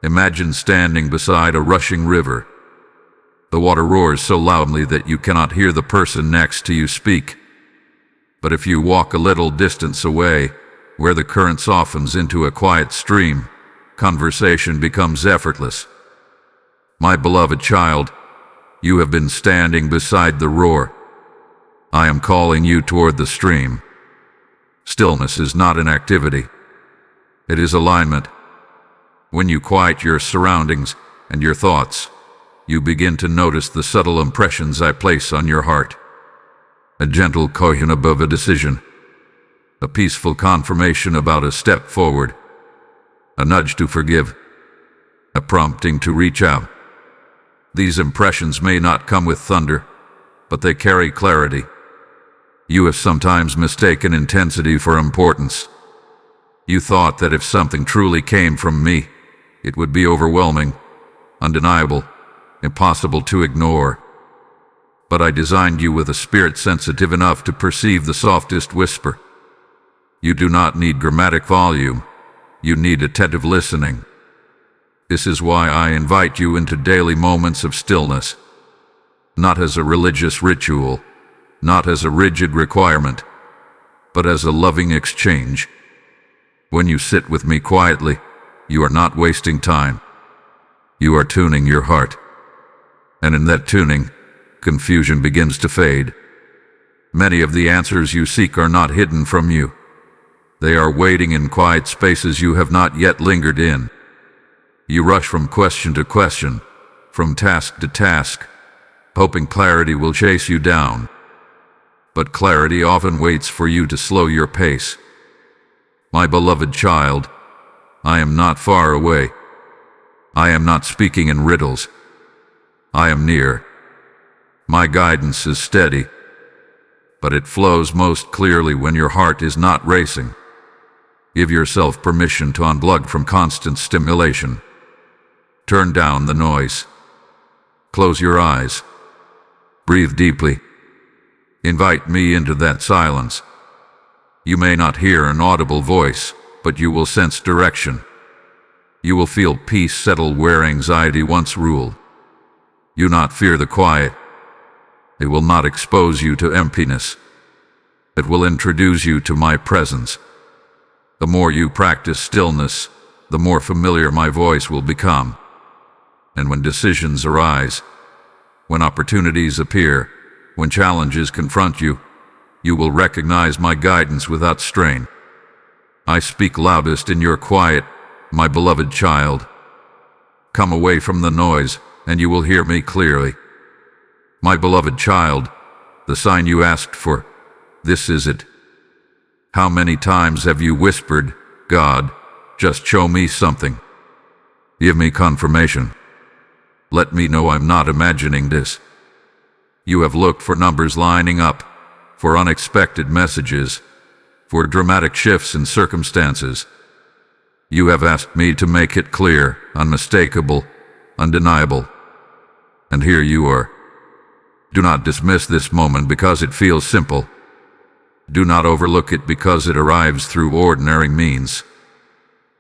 Imagine standing beside a rushing river. The water roars so loudly that you cannot hear the person next to you speak. But if you walk a little distance away, where the current softens into a quiet stream, conversation becomes effortless. My beloved child, you have been standing beside the roar. I am calling you toward the stream. Stillness is not an activity. It is alignment. When you quiet your surroundings and your thoughts, you begin to notice the subtle impressions I place on your heart. A gentle coin above a decision. A peaceful confirmation about a step forward. A nudge to forgive. A prompting to reach out. These impressions may not come with thunder, but they carry clarity. You have sometimes mistaken intensity for importance. You thought that if something truly came from me, it would be overwhelming, undeniable, impossible to ignore. But I designed you with a spirit sensitive enough to perceive the softest whisper. You do not need dramatic volume. You need attentive listening. This is why I invite you into daily moments of stillness, not as a religious ritual, not as a rigid requirement, but as a loving exchange. When you sit with me quietly, you are not wasting time. You are tuning your heart. And in that tuning, confusion begins to fade. Many of the answers you seek are not hidden from you. They are waiting in quiet spaces you have not yet lingered in. You rush from question to question, from task to task, hoping clarity will chase you down. But clarity often waits for you to slow your pace. My beloved child, I am not far away. I am not speaking in riddles. I am near. My guidance is steady, but it flows most clearly when your heart is not racing. Give yourself permission to unplug from constant stimulation. Turn down the noise. Close your eyes. Breathe deeply. Invite me into that silence. You may not hear an audible voice, but you will sense direction. You will feel peace settle where anxiety once ruled. You not fear the quiet. It will not expose you to emptiness. It will introduce you to my presence. The more you practice stillness, the more familiar my voice will become. And when decisions arise, when opportunities appear, when challenges confront you, you will recognize my guidance without strain. I speak loudest in your quiet, my beloved child. Come away from the noise, and you will hear me clearly. My beloved child, the sign you asked for, this is it. How many times have you whispered, God, just show me something? Give me confirmation. Let me know I'm not imagining this. You have looked for numbers lining up, for unexpected messages, for dramatic shifts in circumstances. You have asked me to make it clear, unmistakable, undeniable. And here you are. Do not dismiss this moment because it feels simple. Do not overlook it because it arrives through ordinary means.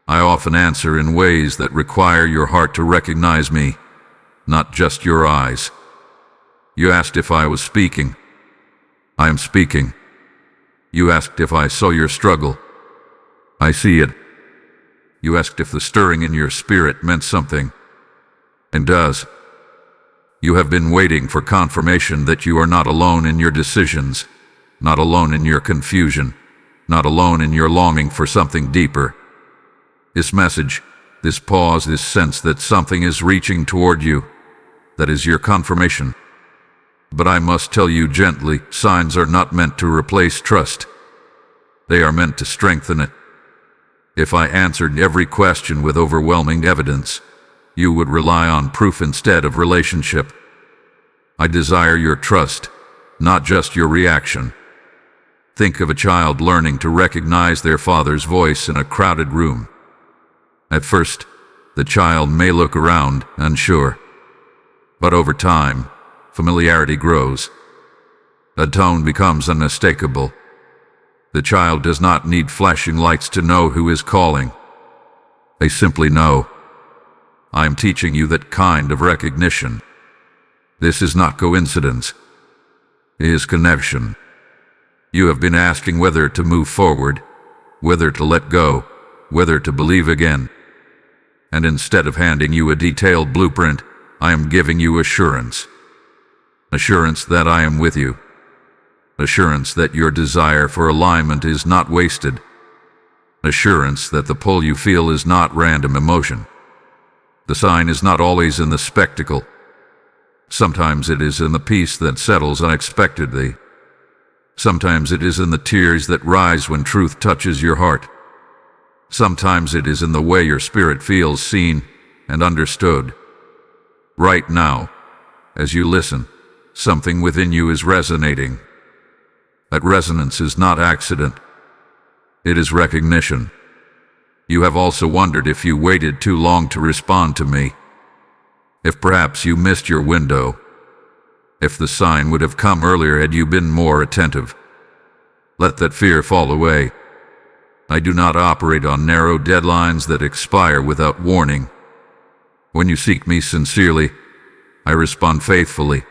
I often answer in ways that require your heart to recognize me, not just your eyes. You asked if I was speaking. I am speaking. You asked if I saw your struggle. I see it. You asked if the stirring in your spirit meant something, and does. You have been waiting for confirmation that you are not alone in your decisions, not alone in your confusion, not alone in your longing for something deeper. This message, this pause, this sense that something is reaching toward you, that is your confirmation. But I must tell you gently, signs are not meant to replace trust. They are meant to strengthen it. If I answered every question with overwhelming evidence, you would rely on proof instead of relationship. I desire your trust, not just your reaction. Think of a child learning to recognize their father's voice in a crowded room. At first, the child may look around, unsure. But over time, familiarity grows. The tone becomes unmistakable. The child does not need flashing lights to know who is calling. They simply know. I am teaching you that kind of recognition. This is not coincidence. It is connection. You have been asking whether to move forward, whether to let go, whether to believe again. And instead of handing you a detailed blueprint, I am giving you assurance. Assurance that I am with you. Assurance that your desire for alignment is not wasted. Assurance that the pull you feel is not random emotion. The sign is not always in the spectacle. Sometimes it is in the peace that settles unexpectedly. Sometimes it is in the tears that rise when truth touches your heart. Sometimes it is in the way your spirit feels seen and understood. Right now, as you listen, something within you is resonating. That resonance is not accident. It is recognition. You have also wondered if you waited too long to respond to me. If perhaps you missed your window. If the sign would have come earlier had you been more attentive. Let that fear fall away. I do not operate on narrow deadlines that expire without warning. When you seek me sincerely, I respond faithfully.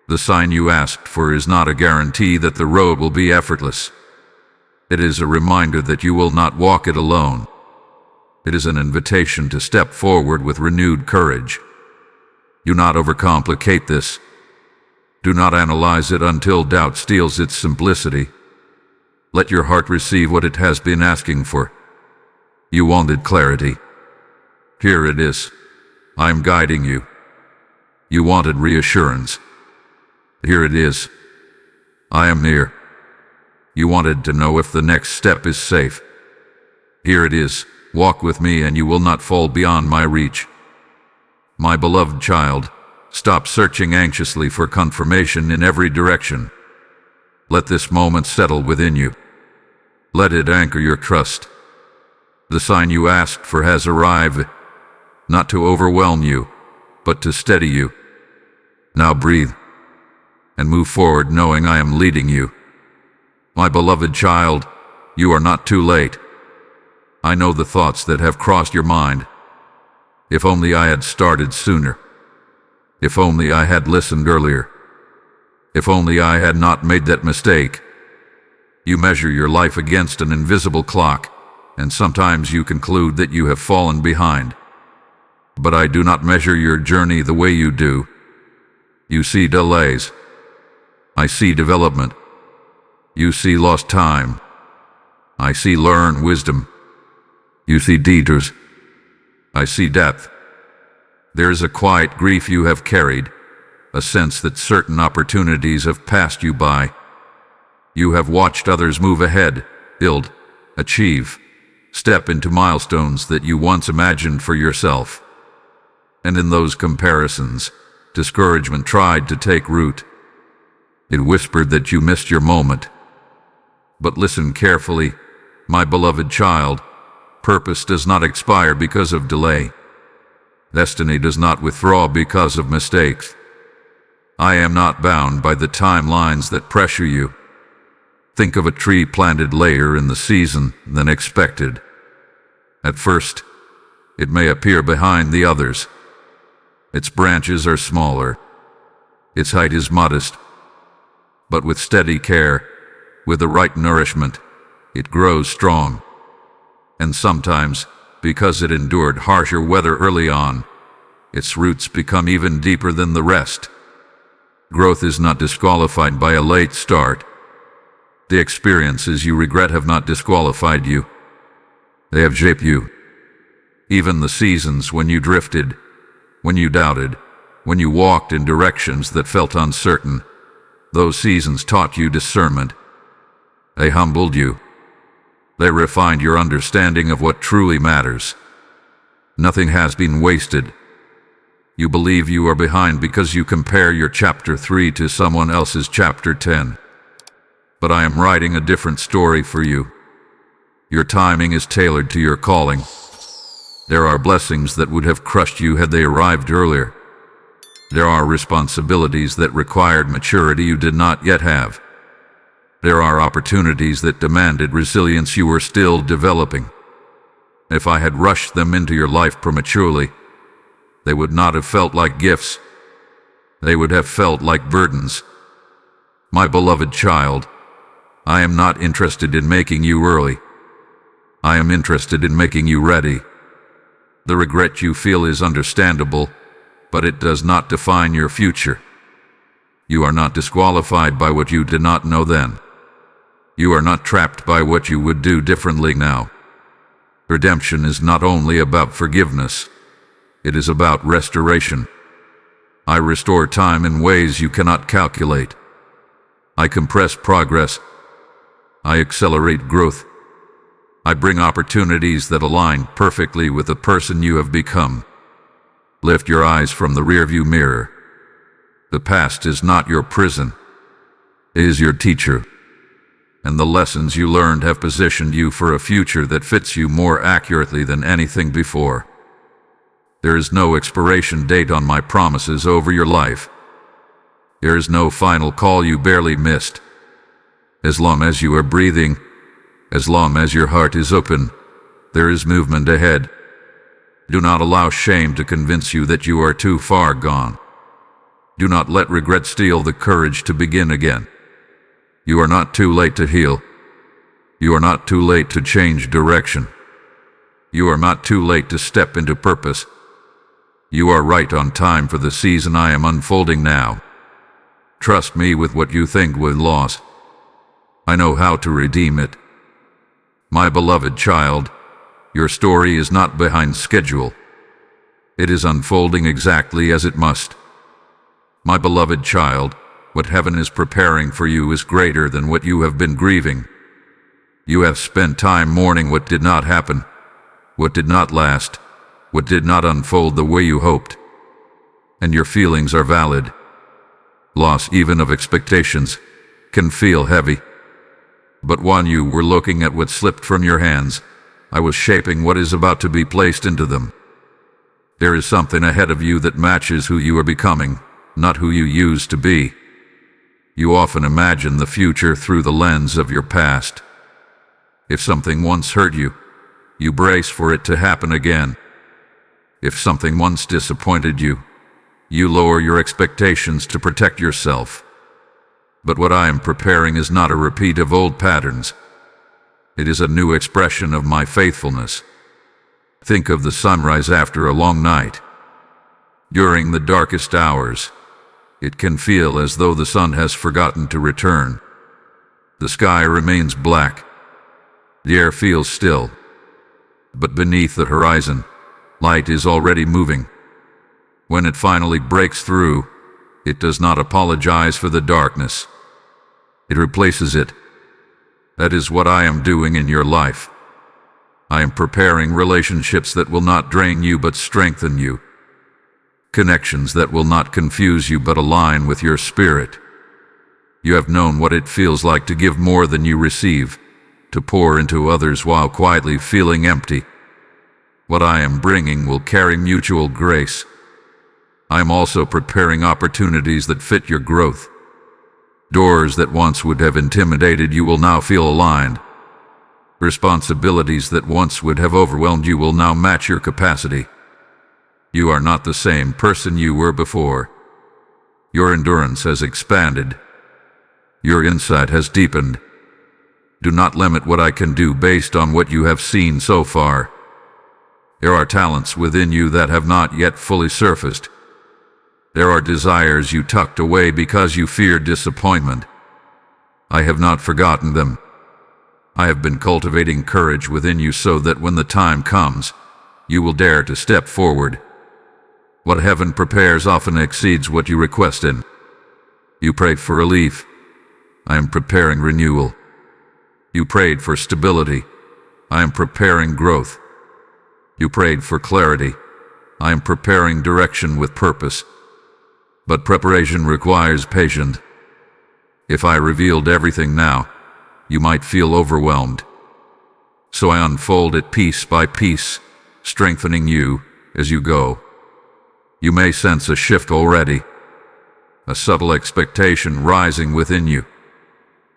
The sign you asked for is not a guarantee that the road will be effortless. It is a reminder that you will not walk it alone. It is an invitation to step forward with renewed courage. Do not overcomplicate this. Do not analyze it until doubt steals its simplicity. Let your heart receive what it has been asking for. You wanted clarity. Here it is. I am guiding you. You wanted reassurance. Here it is. I am near. You wanted to know if the next step is safe. Here it is. Walk with me and you will not fall beyond my reach. My beloved child, stop searching anxiously for confirmation in every direction. Let this moment settle within you. Let it anchor your trust. The sign you asked for has arrived, not to overwhelm you, but to steady you. Now breathe and move forward knowing I am leading you. My beloved child, you are not too late. I know the thoughts that have crossed your mind. If only I had started sooner. If only I had listened earlier. If only I had not made that mistake. You measure your life against an invisible clock, and sometimes you conclude that you have fallen behind. But I do not measure your journey the way you do. You see delays. I see development. You see lost time. I see learned wisdom. You see detours. I see depth. There is a quiet grief you have carried, a sense that certain opportunities have passed you by. You have watched others move ahead, build, achieve, step into milestones that you once imagined for yourself. And in those comparisons, discouragement tried to take root. It whispered that you missed your moment. But listen carefully, my beloved child. Purpose does not expire because of delay. Destiny does not withdraw because of mistakes. I am not bound by the timelines that pressure you. Think of a tree planted later in the season than expected. At first, it may appear behind the others. Its branches are smaller. Its height is modest. But with steady care, with the right nourishment, it grows strong. And sometimes, because it endured harsher weather early on, its roots become even deeper than the rest. Growth is not disqualified by a late start. The experiences you regret have not disqualified you. They have shaped you. Even the seasons when you drifted, when you doubted, when you walked in directions that felt uncertain, those seasons taught you discernment. They humbled you. They refined your understanding of what truly matters. Nothing has been wasted. You believe you are behind because you compare your chapter 3 to someone else's chapter 10. But I am writing a different story for you. Your timing is tailored to your calling. There are blessings that would have crushed you had they arrived earlier. There are responsibilities that required maturity you did not yet have. There are opportunities that demanded resilience you were still developing. If I had rushed them into your life prematurely, they would not have felt like gifts. They would have felt like burdens. My beloved child, I am not interested in making you early. I am interested in making you ready. The regret you feel is understandable, but it does not define your future. You are not disqualified by what you did not know then. You are not trapped by what you would do differently now. Redemption is not only about forgiveness, it is about restoration. I restore time in ways you cannot calculate. I compress progress. I accelerate growth. I bring opportunities that align perfectly with the person you have become. Lift your eyes from the rearview mirror. The past is not your prison. It is your teacher. And the lessons you learned have positioned you for a future that fits you more accurately than anything before. There is no expiration date on my promises over your life. There is no final call you barely missed. As long as you are breathing, as long as your heart is open, there is movement ahead. Do not allow shame to convince you that you are too far gone. Do not let regret steal the courage to begin again. You are not too late to heal. You are not too late to change direction. You are not too late to step into purpose. You are right on time for the season I am unfolding now. Trust me with what you think was lost. I know how to redeem it. My beloved child, your story is not behind schedule. It is unfolding exactly as it must. My beloved child, what heaven is preparing for you is greater than what you have been grieving. You have spent time mourning what did not happen, what did not last, what did not unfold the way you hoped. And your feelings are valid. Loss, even of expectations, can feel heavy. But when you were looking at what slipped from your hands, I was shaping what is about to be placed into them. There is something ahead of you that matches who you are becoming, not who you used to be. You often imagine the future through the lens of your past. If something once hurt you, you brace for it to happen again. If something once disappointed you, you lower your expectations to protect yourself. But what I am preparing is not a repeat of old patterns. It is a new expression of my faithfulness. Think of the sunrise after a long night. During the darkest hours, it can feel as though the sun has forgotten to return. The sky remains black. The air feels still. But beneath the horizon, light is already moving. When it finally breaks through, it does not apologize for the darkness. It replaces it. That is what I am doing in your life. I am preparing relationships that will not drain you but strengthen you. Connections that will not confuse you but align with your spirit. You have known what it feels like to give more than you receive, to pour into others while quietly feeling empty. What I am bringing will carry mutual grace. I am also preparing opportunities that fit your growth. Doors that once would have intimidated you will now feel aligned. Responsibilities that once would have overwhelmed you will now match your capacity. You are not the same person you were before. Your endurance has expanded. Your insight has deepened. Do not limit what I can do based on what you have seen so far. There are talents within you that have not yet fully surfaced. There are desires you tucked away because you feared disappointment. I have not forgotten them. I have been cultivating courage within you so that when the time comes, you will dare to step forward. What heaven prepares often exceeds what you request in. You prayed for relief. I am preparing renewal. You prayed for stability. I am preparing growth. You prayed for clarity. I am preparing direction with purpose. But preparation requires patience. If I revealed everything now, you might feel overwhelmed. So I unfold it piece by piece, strengthening you as you go. You may sense a shift already, a subtle expectation rising within you,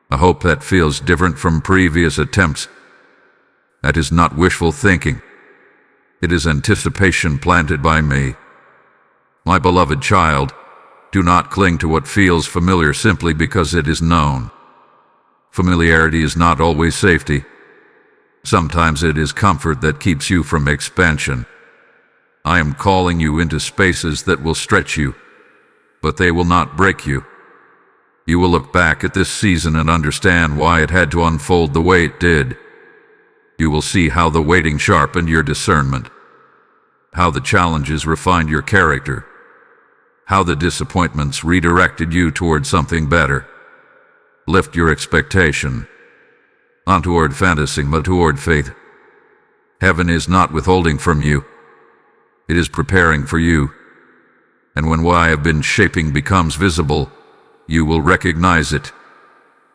a hope that feels different from previous attempts. That is not wishful thinking. It is anticipation planted by me. My beloved child, do not cling to what feels familiar simply because it is known. Familiarity is not always safety. Sometimes it is comfort that keeps you from expansion. I am calling you into spaces that will stretch you, but they will not break you. You will look back at this season and understand why it had to unfold the way it did. You will see how the waiting sharpened your discernment, how the challenges refined your character, how the disappointments redirected you toward something better. Lift your expectation, not toward fantasy, but toward faith. Heaven is not withholding from you. It is preparing for you. And when what I have been shaping becomes visible, you will recognize it,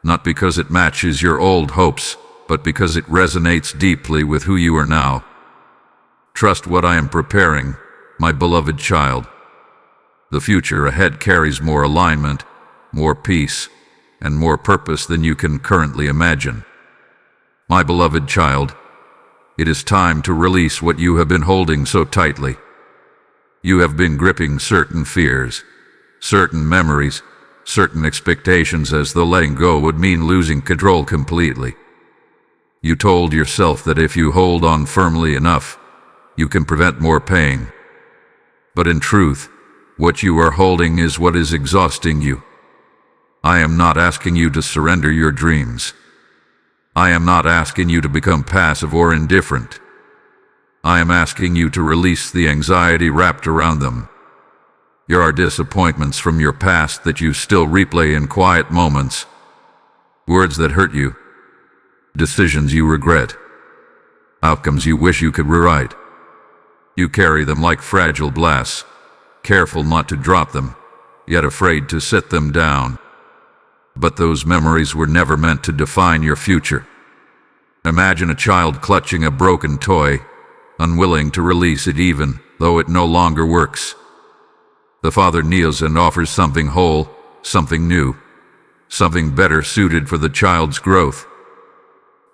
not because it matches your old hopes, but because it resonates deeply with who you are now. Trust what I am preparing, my beloved child. The future ahead carries more alignment, more peace, and more purpose than you can currently imagine. My beloved child, it is time to release what you have been holding so tightly. You have been gripping certain fears, certain memories, certain expectations as though letting go would mean losing control completely. You told yourself that if you hold on firmly enough, you can prevent more pain. But in truth, what you are holding is what is exhausting you. I am not asking you to surrender your dreams. I am not asking you to become passive or indifferent. I am asking you to release the anxiety wrapped around them. There are disappointments from your past that you still replay in quiet moments. Words that hurt you. Decisions you regret. Outcomes you wish you could rewrite. You carry them like fragile glass, careful not to drop them, yet afraid to set them down. But those memories were never meant to define your future. Imagine a child clutching a broken toy, unwilling to release it even though it no longer works. The father kneels and offers something whole, something new, something better suited for the child's growth.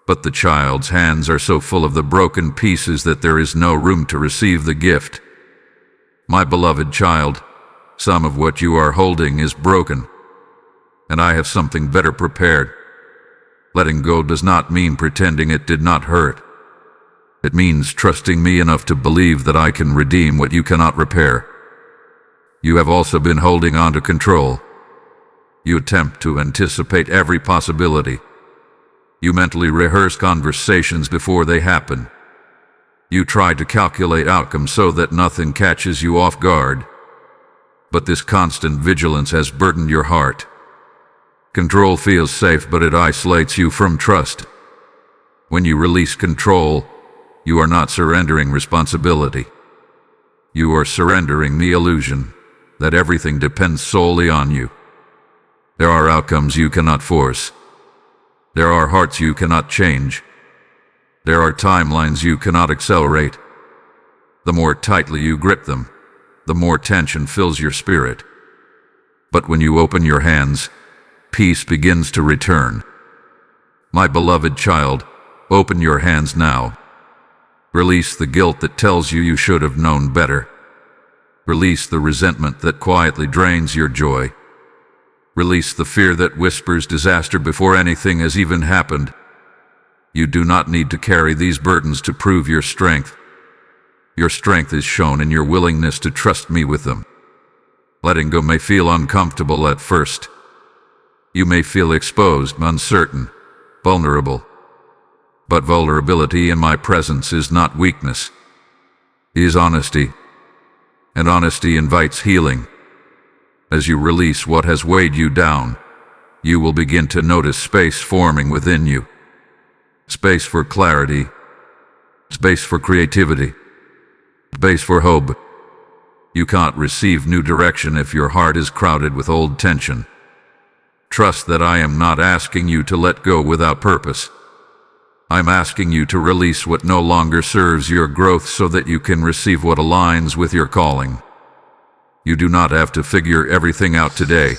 But the child's hands are so full of the broken pieces that there is no room to receive the gift. My beloved child, some of what you are holding is broken, and I have something better prepared. Letting go does not mean pretending it did not hurt. It means trusting me enough to believe that I can redeem what you cannot repair. You have also been holding on to control. You attempt to anticipate every possibility. You mentally rehearse conversations before they happen. You try to calculate outcomes so that nothing catches you off guard. But this constant vigilance has burdened your heart. Control feels safe, but it isolates you from trust. When you release control, you are not surrendering responsibility. You are surrendering the illusion that everything depends solely on you. There are outcomes you cannot force. There are hearts you cannot change. There are timelines you cannot accelerate. The more tightly you grip them, the more tension fills your spirit. But when you open your hands, peace begins to return. My beloved child, open your hands now. Release the guilt that tells you should have known better. Release the resentment that quietly drains your joy. Release the fear that whispers disaster before anything has even happened. You do not need to carry these burdens to prove your strength. Your strength is shown in your willingness to trust me with them. Letting go may feel uncomfortable at first. You may feel exposed, uncertain, vulnerable. But vulnerability in my presence is not weakness. It is honesty. And honesty invites healing. As you release what has weighed you down, you will begin to notice space forming within you. Space for clarity. Space for creativity. Space for hope. You can't receive new direction if your heart is crowded with old tension. Trust that I am not asking you to let go without purpose. I'm asking you to release what no longer serves your growth so that you can receive what aligns with your calling. You do not have to figure everything out today.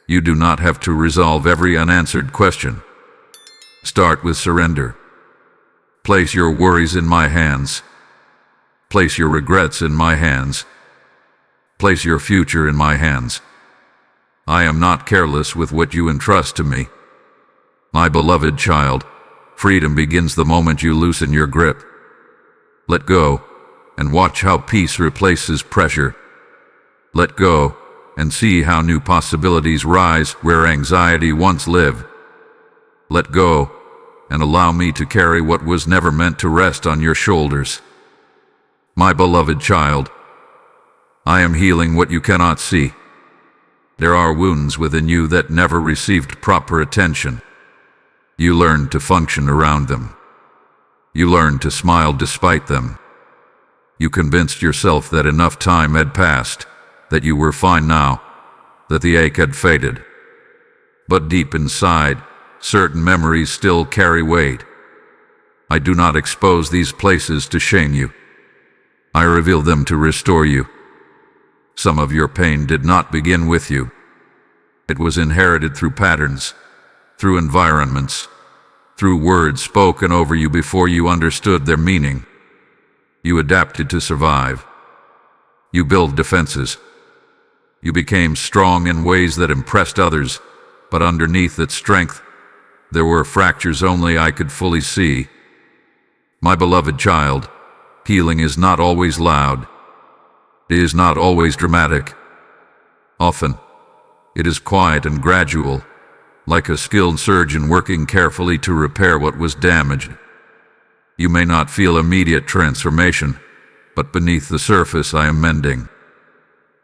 You do not have to resolve every unanswered question. Start with surrender. Place your worries in my hands. Place your regrets in my hands. Place your future in my hands. I am not careless with what you entrust to me. My beloved child, freedom begins the moment you loosen your grip. Let go, and watch how peace replaces pressure. Let go, and see how new possibilities rise where anxiety once lived. Let go, and allow me to carry what was never meant to rest on your shoulders. My beloved child, I am healing what you cannot see. There are wounds within you that never received proper attention. You learned to function around them. You learned to smile despite them. You convinced yourself that enough time had passed, that you were fine now, that the ache had faded. But deep inside, certain memories still carry weight. I do not expose these places to shame you. I reveal them to restore you. Some of your pain did not begin with you. It was inherited through patterns, through environments, through words spoken over you before you understood their meaning. You adapted to survive. You built defenses. You became strong in ways that impressed others, but underneath that strength, there were fractures only I could fully see. My beloved child, healing is not always loud. It is not always dramatic. Often, it is quiet and gradual, like a skilled surgeon working carefully to repair what was damaged. You may not feel immediate transformation, but beneath the surface I am mending.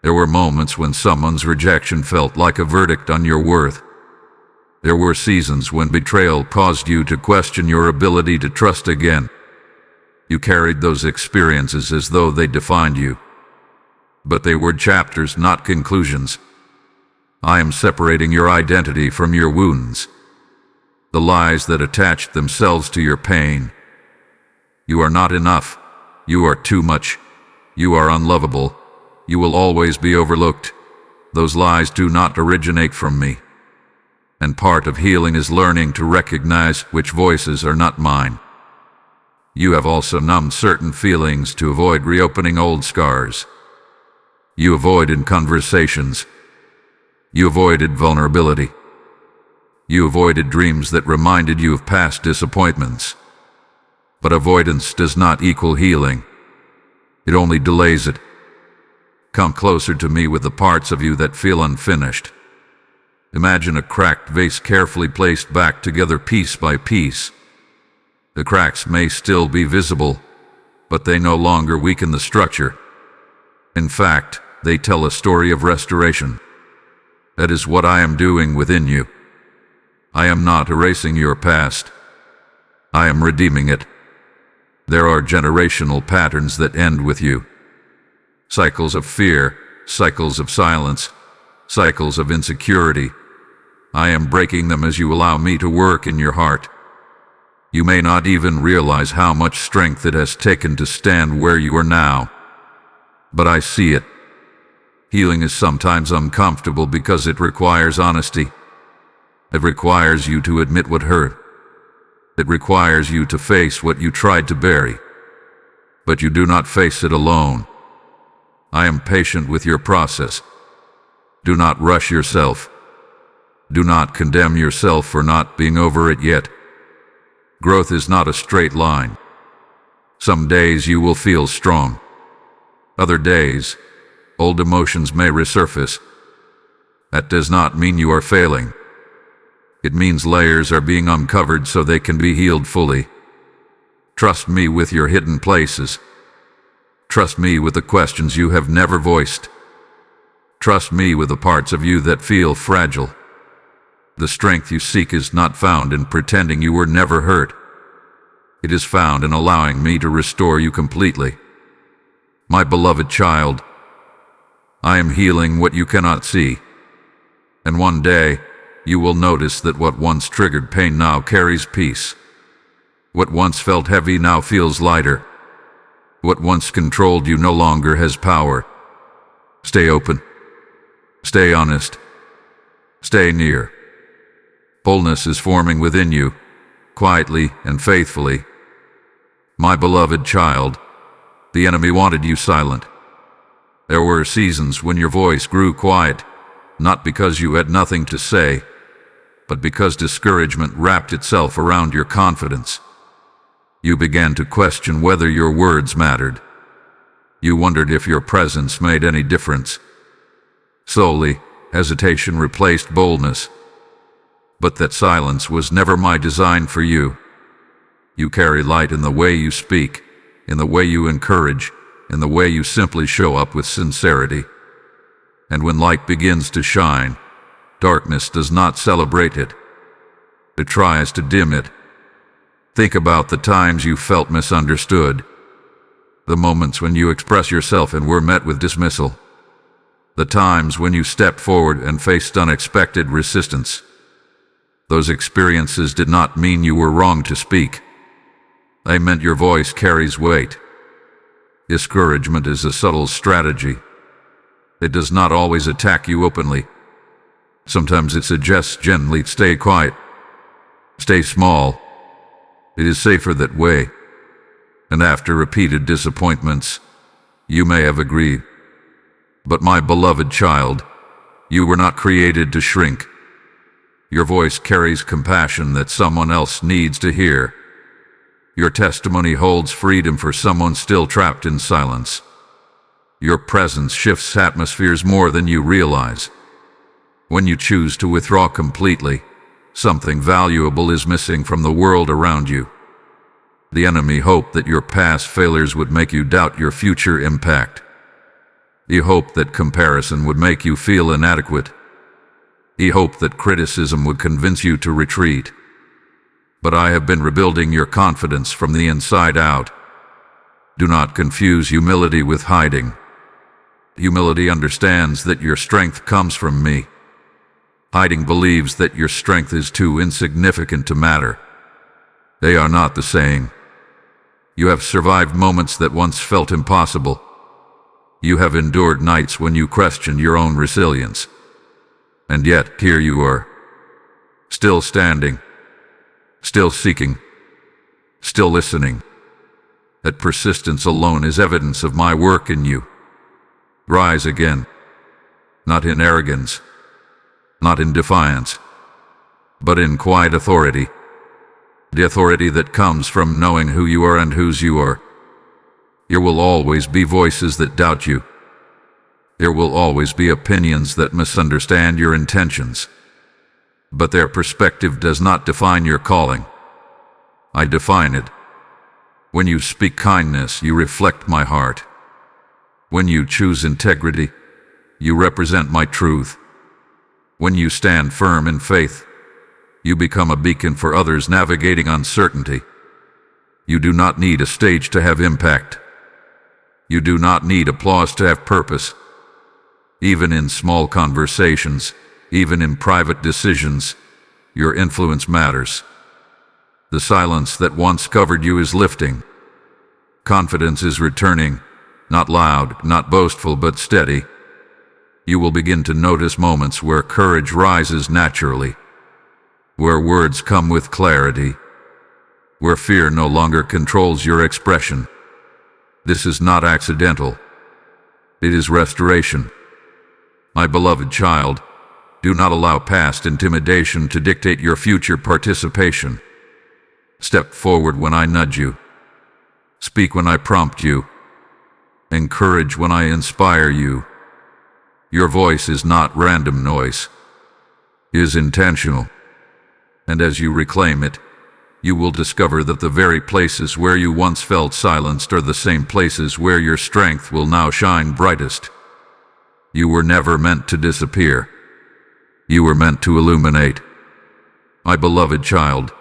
There were moments when someone's rejection felt like a verdict on your worth. There were seasons when betrayal caused you to question your ability to trust again. You carried those experiences as though they defined you. But they were chapters, not conclusions. I am separating your identity from your wounds, the lies that attached themselves to your pain. You are not enough. You are too much. You are unlovable. You will always be overlooked. Those lies do not originate from me. And part of healing is learning to recognize which voices are not mine. You have also numbed certain feelings to avoid reopening old scars. You avoided conversations. You avoided vulnerability. You avoided dreams that reminded you of past disappointments. But avoidance does not equal healing. It only delays it. Come closer to me with the parts of you that feel unfinished. Imagine a cracked vase carefully placed back together piece by piece. The cracks may still be visible, but they no longer weaken the structure. In fact, they tell a story of restoration. That is what I am doing within you. I am not erasing your past. I am redeeming it. There are generational patterns that end with you. Cycles of fear, cycles of silence, cycles of insecurity. I am breaking them as you allow me to work in your heart. You may not even realize how much strength it has taken to stand where you are now. But I see it. Healing is sometimes uncomfortable because it requires honesty. It requires you to admit what hurt. It requires you to face what you tried to bury. But you do not face it alone. I am patient with your process. Do not rush yourself. Do not condemn yourself for not being over it yet. Growth is not a straight line. Some days you will feel strong. Other days, old emotions may resurface. That does not mean you are failing. It means layers are being uncovered so they can be healed fully. Trust me with your hidden places. Trust me with the questions you have never voiced. Trust me with the parts of you that feel fragile. The strength you seek is not found in pretending you were never hurt. It is found in allowing me to restore you completely. My beloved child, I am healing what you cannot see. And one day, you will notice that what once triggered pain now carries peace. What once felt heavy now feels lighter. What once controlled you no longer has power. Stay open. Stay honest. Stay near. Wholeness is forming within you, quietly and faithfully. My beloved child, the enemy wanted you silent. There were seasons when your voice grew quiet, not because you had nothing to say, but because discouragement wrapped itself around your confidence. You began to question whether your words mattered. You wondered if your presence made any difference. Slowly, hesitation replaced boldness. But that silence was never my design for you. You carry light in the way you speak, in the way you encourage, in the way you simply show up with sincerity. And when light begins to shine, darkness does not celebrate it. It tries to dim it. Think about the times you felt misunderstood, the moments when you expressed yourself and were met with dismissal, the times when you stepped forward and faced unexpected resistance. Those experiences did not mean you were wrong to speak. They meant your voice carries weight. Discouragement is a subtle strategy. It does not always attack you openly. Sometimes it suggests gently, stay quiet, stay small. It is safer that way. And after repeated disappointments, you may have agreed. But my beloved child, you were not created to shrink. Your voice carries compassion that someone else needs to hear. Your testimony holds freedom for someone still trapped in silence. Your presence shifts atmospheres more than you realize. When you choose to withdraw completely, something valuable is missing from the world around you. The enemy hoped that your past failures would make you doubt your future impact. He hoped that comparison would make you feel inadequate. He hoped that criticism would convince you to retreat. But I have been rebuilding your confidence from the inside out. Do not confuse humility with hiding. Humility understands that your strength comes from me. Hiding believes that your strength is too insignificant to matter. They are not the same. You have survived moments that once felt impossible. You have endured nights when you questioned your own resilience. And yet, here you are, still standing, still seeking, still listening. That persistence alone is evidence of my work in you. Rise again, not in arrogance, not in defiance, but in quiet authority. The authority that comes from knowing who you are and whose you are. There will always be voices that doubt you. There will always be opinions that misunderstand your intentions. But their perspective does not define your calling. I define it. When you speak kindness, you reflect my heart. When you choose integrity, you represent my truth. When you stand firm in faith, you become a beacon for others navigating uncertainty. You do not need a stage to have impact. You do not need applause to have purpose. Even in small conversations, even in private decisions, your influence matters. The silence that once covered you is lifting. Confidence is returning, not loud, not boastful, but steady. You will begin to notice moments where courage rises naturally, where words come with clarity, where fear no longer controls your expression. This is not accidental. It is restoration. My beloved child, do not allow past intimidation to dictate your future participation. Step forward when I nudge you. Speak when I prompt you. Encourage when I inspire you. Your voice is not random noise. It is intentional. And as you reclaim it, you will discover that the very places where you once felt silenced are the same places where your strength will now shine brightest. You were never meant to disappear. You were meant to illuminate. My beloved child,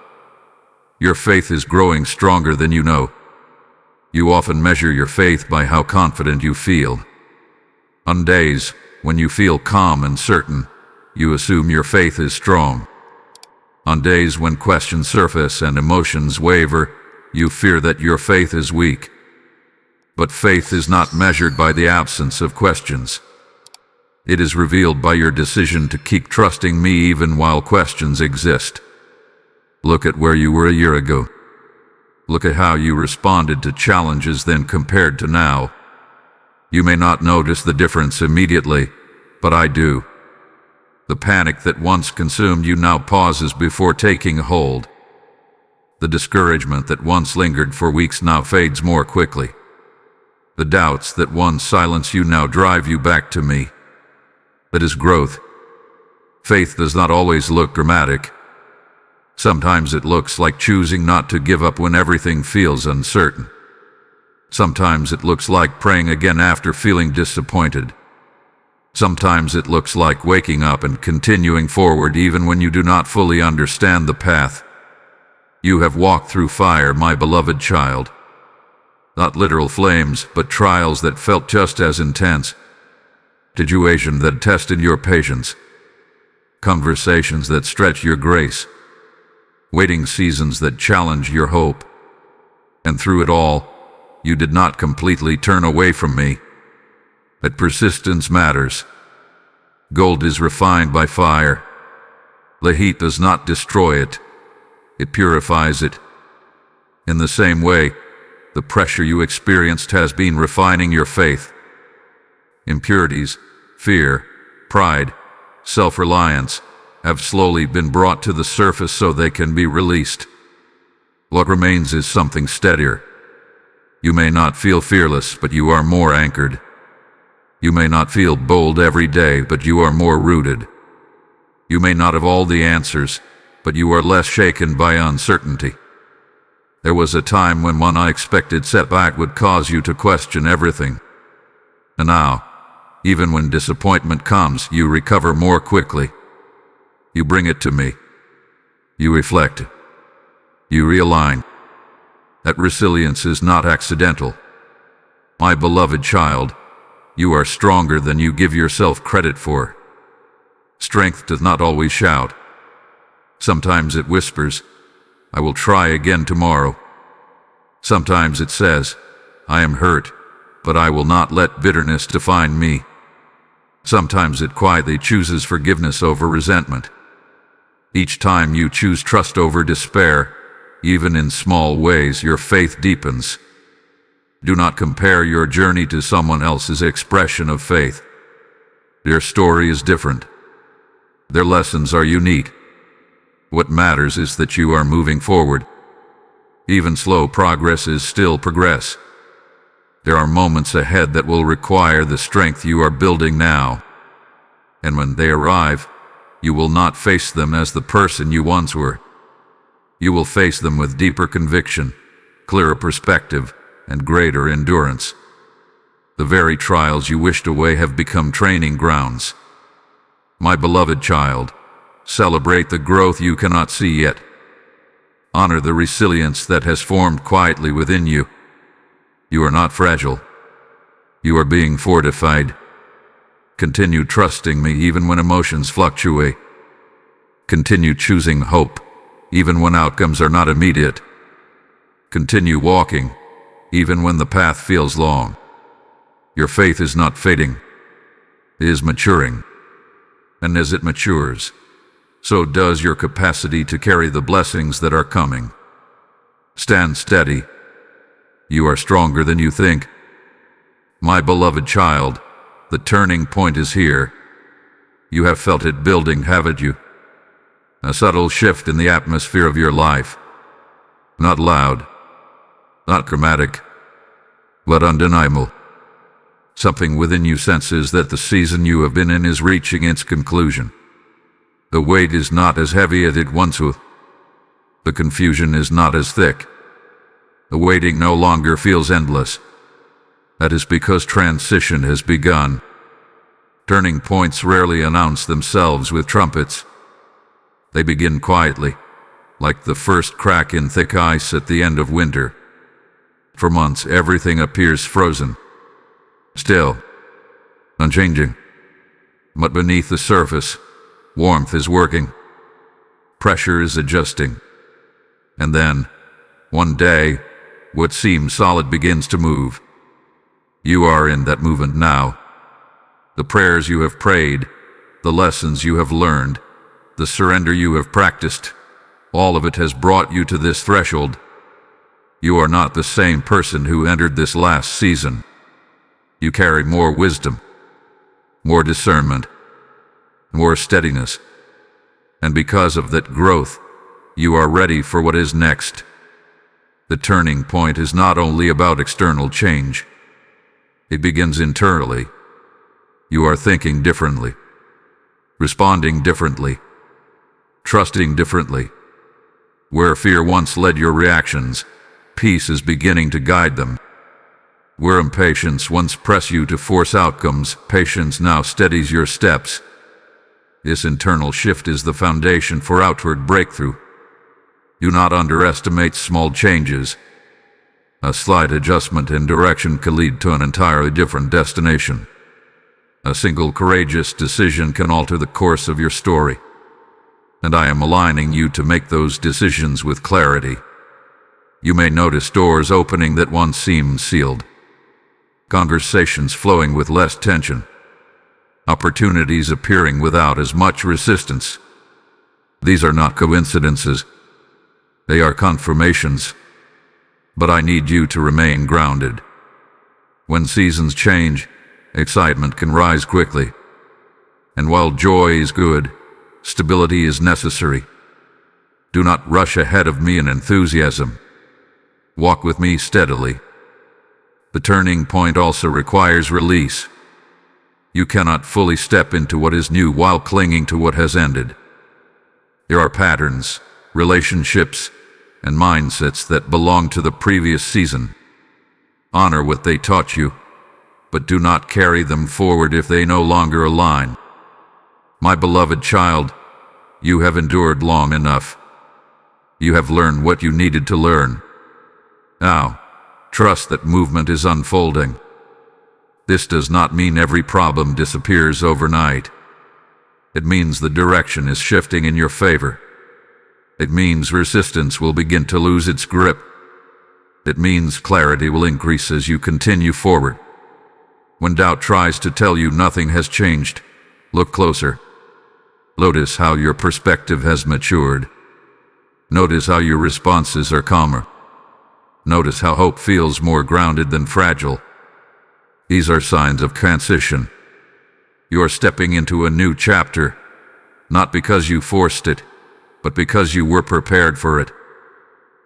your faith is growing stronger than you know. You often measure your faith by how confident you feel. On days when you feel calm and certain, you assume your faith is strong. On days when questions surface and emotions waver, you fear that your faith is weak. But faith is not measured by the absence of questions. It is revealed by your decision to keep trusting me even while questions exist. Look at where you were a year ago. Look at how you responded to challenges then compared to now. You may not notice the difference immediately, but I do. The panic that once consumed you now pauses before taking hold. The discouragement that once lingered for weeks now fades more quickly. The doubts that once silenced you now drive you back to me. That is growth. Faith does not always look dramatic. Sometimes it looks like choosing not to give up when everything feels uncertain. Sometimes it looks like praying again after feeling disappointed. Sometimes it looks like waking up and continuing forward even when you do not fully understand the path. You have walked through fire, my beloved child. Not literal flames, but trials that felt just as intense. Situations that tested your patience. Conversations that stretch your grace. Waiting seasons that challenge your hope. And through it all, you did not completely turn away from me. That persistence matters. Gold is refined by fire. The heat does not destroy it. It purifies it. In the same way, the pressure you experienced has been refining your faith. Impurities, fear, pride, self-reliance have slowly been brought to the surface so they can be released. What remains is something steadier. You may not feel fearless, but you are more anchored. You may not feel bold every day, but you are more rooted. You may not have all the answers, but you are less shaken by uncertainty. There was a time when one unexpected setback would cause you to question everything. And now, even when disappointment comes, you recover more quickly. You bring it to me. You reflect. You realign. That resilience is not accidental. My beloved child, you are stronger than you give yourself credit for. Strength does not always shout. Sometimes it whispers, I will try again tomorrow. Sometimes it says, I am hurt, but I will not let bitterness define me. Sometimes it quietly chooses forgiveness over resentment. Each time you choose trust over despair, even in small ways, your faith deepens. Do not compare your journey to someone else's expression of faith. Their story is different. Their lessons are unique. What matters is that you are moving forward. Even slow progress is still progress. There are moments ahead that will require the strength you are building now. And when they arrive, you will not face them as the person you once were. You will face them with deeper conviction, clearer perspective, and greater endurance. The very trials you wished away have become training grounds. My beloved child, celebrate the growth you cannot see yet. Honor the resilience that has formed quietly within you. You are not fragile. You are being fortified. Continue trusting me even when emotions fluctuate. Continue choosing hope, even when outcomes are not immediate. Continue walking, even when the path feels long. Your faith is not fading. It is maturing. And as it matures, so does your capacity to carry the blessings that are coming. Stand steady. You are stronger than you think. My beloved child, the turning point is here. You have felt it building, haven't you? A subtle shift in the atmosphere of your life. Not loud, not dramatic, but undeniable. Something within you senses that the season you have been in is reaching its conclusion. The weight is not as heavy as it once was. The confusion is not as thick. The waiting no longer feels endless. That is because transition has begun. Turning points rarely announce themselves with trumpets. They begin quietly, like the first crack in thick ice at the end of winter. For months, everything appears frozen, still, unchanging. But beneath the surface, warmth is working. Pressure is adjusting. And then, One day, what seems solid begins to move. You are in that movement now. The prayers you have prayed, the lessons you have learned, the surrender you have practiced, all of it has brought you to this threshold. You are not the same person who entered this last season. You carry more wisdom, more discernment, more steadiness. And because of that growth, you are ready for what is next. The turning point is not only about external change. It begins internally. You are thinking differently, responding differently, trusting differently. Where fear once led your reactions, peace is beginning to guide them. Where impatience once pressed you to force outcomes, patience now steadies your steps. This internal shift is the foundation for outward breakthrough. Do not underestimate small changes. A slight adjustment in direction can lead to an entirely different destination. A single courageous decision can alter the course of your story. And I am aligning you to make those decisions with clarity. You may notice doors opening that once seemed sealed. Conversations flowing with less tension. Opportunities appearing without as much resistance. These are not coincidences. They are confirmations. But I need you to remain grounded. When seasons change, excitement can rise quickly. And while joy is good, stability is necessary. Do not rush ahead of me in enthusiasm. Walk with me steadily. The turning point also requires release. You cannot fully step into what is new while clinging to what has ended. There are patterns, relationships, and mindsets that belong to the previous season. Honor what they taught you, but do not carry them forward if they no longer align. My beloved child, you have endured long enough. You have learned what you needed to learn. Now, trust that movement is unfolding. This does not mean every problem disappears overnight. It means the direction is shifting in your favor. It means resistance will begin to lose its grip. It means clarity will increase as you continue forward. When doubt tries to tell you nothing has changed, look closer. Notice how your perspective has matured. Notice how your responses are calmer. Notice how hope feels more grounded than fragile. These are signs of transition. You are stepping into a new chapter, not because you forced it, but because you were prepared for it.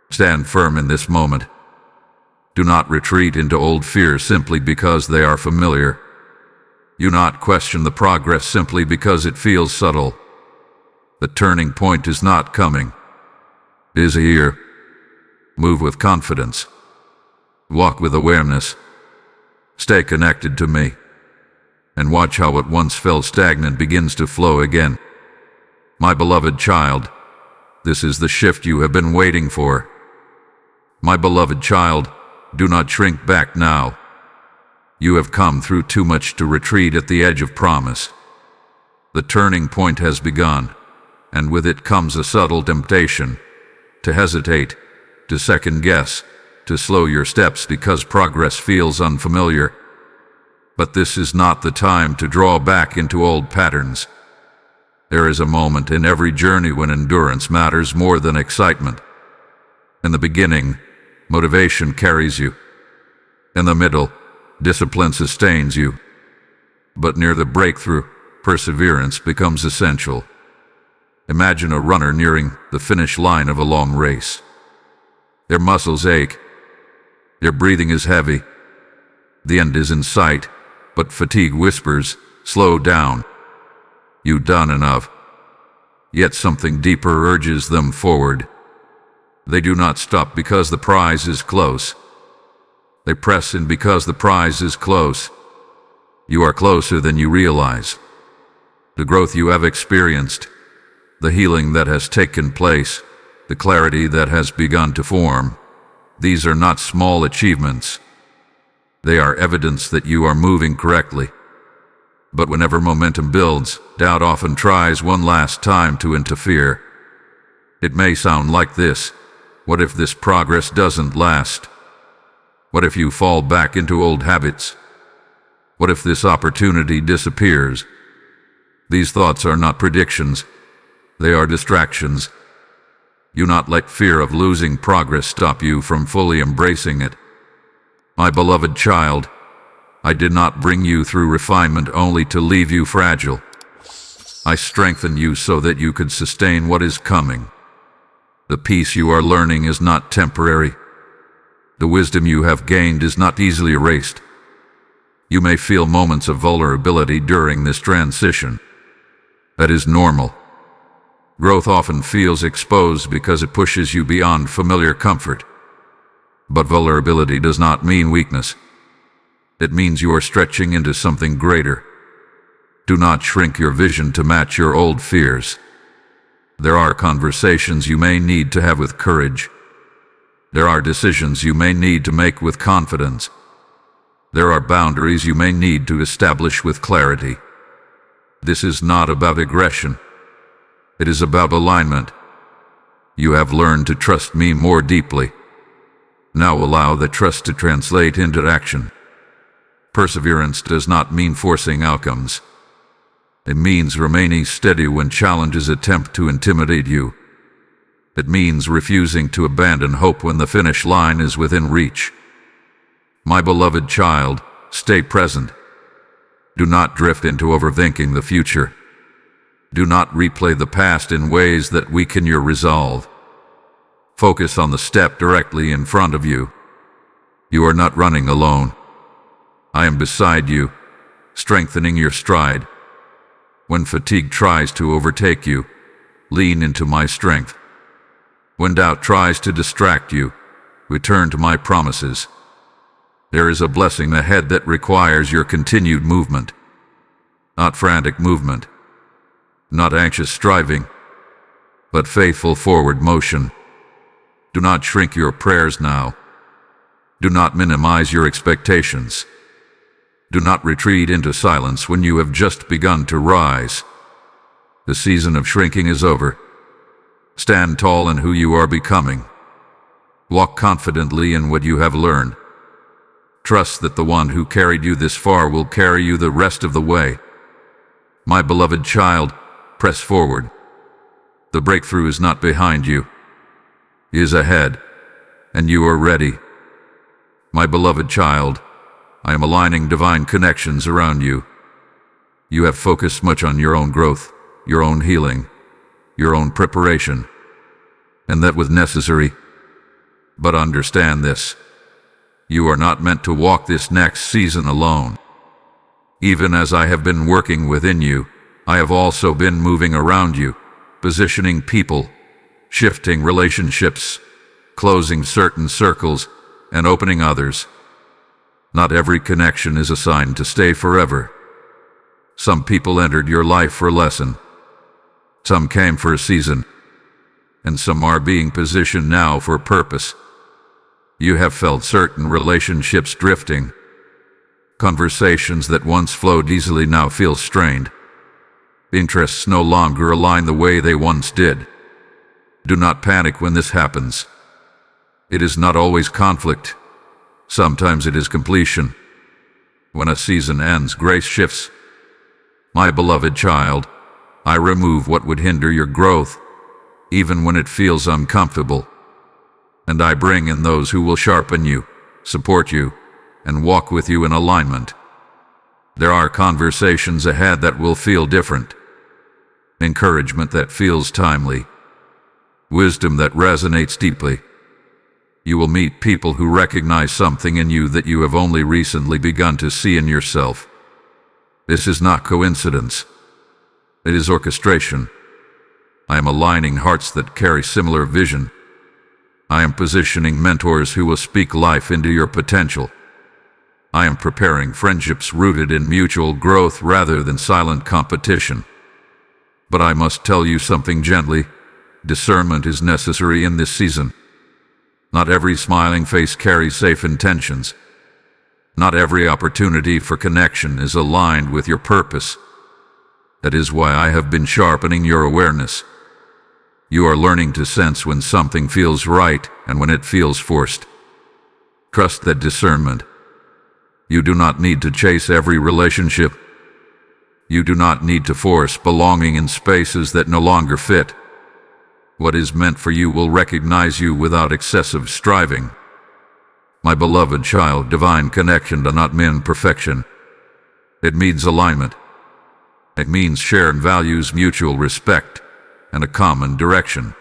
Stand firm in this moment. Do not retreat into old fears simply because they are familiar. Do not question the progress simply because it feels subtle. The turning point is not coming. It is here. Move with confidence. Walk with awareness. Stay connected to me. And watch how what once felt stagnant begins to flow again. My beloved child, this is the shift you have been waiting for. My beloved child, do not shrink back now. You have come through too much to retreat at the edge of promise. The turning point has begun, and with it comes a subtle temptation to hesitate, to second guess, to slow your steps because progress feels unfamiliar. But this is not the time to draw back into old patterns. There is a moment in every journey when endurance matters more than excitement. In the beginning, motivation carries you. In the middle, discipline sustains you. But near the breakthrough, perseverance becomes essential. Imagine a runner nearing the finish line of a long race. Their muscles ache. Their breathing is heavy. The end is in sight, but fatigue whispers, "Slow down. You've done enough." Yet something deeper urges them forward. They do not stop because the prize is close. They press in because the prize is close. You are closer than you realize. The growth you have experienced, the healing that has taken place, the clarity that has begun to form, these are not small achievements. They are evidence that you are moving correctly. But whenever momentum builds, doubt often tries one last time to interfere. It may sound like this: What if this progress doesn't last? What if you fall back into old habits? What if this opportunity disappears? These thoughts are not predictions. They are distractions. Do not let fear of losing progress stop you from fully embracing it. My beloved child, I did not bring you through refinement only to leave you fragile. I strengthened you so that you could sustain what is coming. The peace you are learning is not temporary. The wisdom you have gained is not easily erased. You may feel moments of vulnerability during this transition. That is normal. Growth often feels exposed because it pushes you beyond familiar comfort. But vulnerability does not mean weakness. It means you are stretching into something greater. Do not shrink your vision to match your old fears. There are conversations you may need to have with courage. There are decisions you may need to make with confidence. There are boundaries you may need to establish with clarity. This is not about aggression. It is about alignment. You have learned to trust me more deeply. Now allow the trust to translate into action. Perseverance does not mean forcing outcomes. It means remaining steady when challenges attempt to intimidate you. It means refusing to abandon hope when the finish line is within reach. My beloved child, stay present. Do not drift into overthinking the future. Do not replay the past in ways that weaken your resolve. Focus on the step directly in front of you. You are not running alone. I am beside you, strengthening your stride. When fatigue tries to overtake you, lean into my strength. When doubt tries to distract you, return to my promises. There is a blessing ahead that requires your continued movement. Not frantic movement, not anxious striving, but faithful forward motion. Do not shrink your prayers now. Do not minimize your expectations. Do not retreat into silence when you have just begun to rise. The season of shrinking is over. Stand tall in who you are becoming. Walk confidently in what you have learned. Trust that the one who carried you this far will carry you the rest of the way. My beloved child, press forward. The breakthrough is not behind you. It is ahead, and you are ready. My beloved child, I am aligning divine connections around you. You have focused much on your own growth, your own healing, your own preparation, and that was necessary. But understand this. You are not meant to walk this next season alone. Even as I have been working within you, I have also been moving around you, positioning people, shifting relationships, closing certain circles, and opening others. Not every connection is assigned to stay forever. Some people entered your life for a lesson. Some came for a season. And some are being positioned now for a purpose. You have felt certain relationships drifting. Conversations that once flowed easily now feel strained. Interests no longer align the way they once did. Do not panic when this happens. It is not always conflict. Sometimes it is completion. When a season ends, grace shifts. My beloved child, I remove what would hinder your growth, even when it feels uncomfortable. And I bring in those who will sharpen you, support you, and walk with you in alignment. There are conversations ahead that will feel different. Encouragement that feels timely. Wisdom that resonates deeply. You will meet people who recognize something in you that you have only recently begun to see in yourself. This is not coincidence. It is orchestration. I am aligning hearts that carry similar vision. I am positioning mentors who will speak life into your potential. I am preparing friendships rooted in mutual growth rather than silent competition. But I must tell you something gently. Discernment is necessary in this season. Not every smiling face carries safe intentions. Not every opportunity for connection is aligned with your purpose. That is why I have been sharpening your awareness. You are learning to sense when something feels right and when it feels forced. Trust that discernment. You do not need to chase every relationship. You do not need to force belonging in spaces that no longer fit. What is meant for you will recognize you without excessive striving. My beloved child, divine connection does not mean perfection. It means alignment. It means shared values, mutual respect, and a common direction.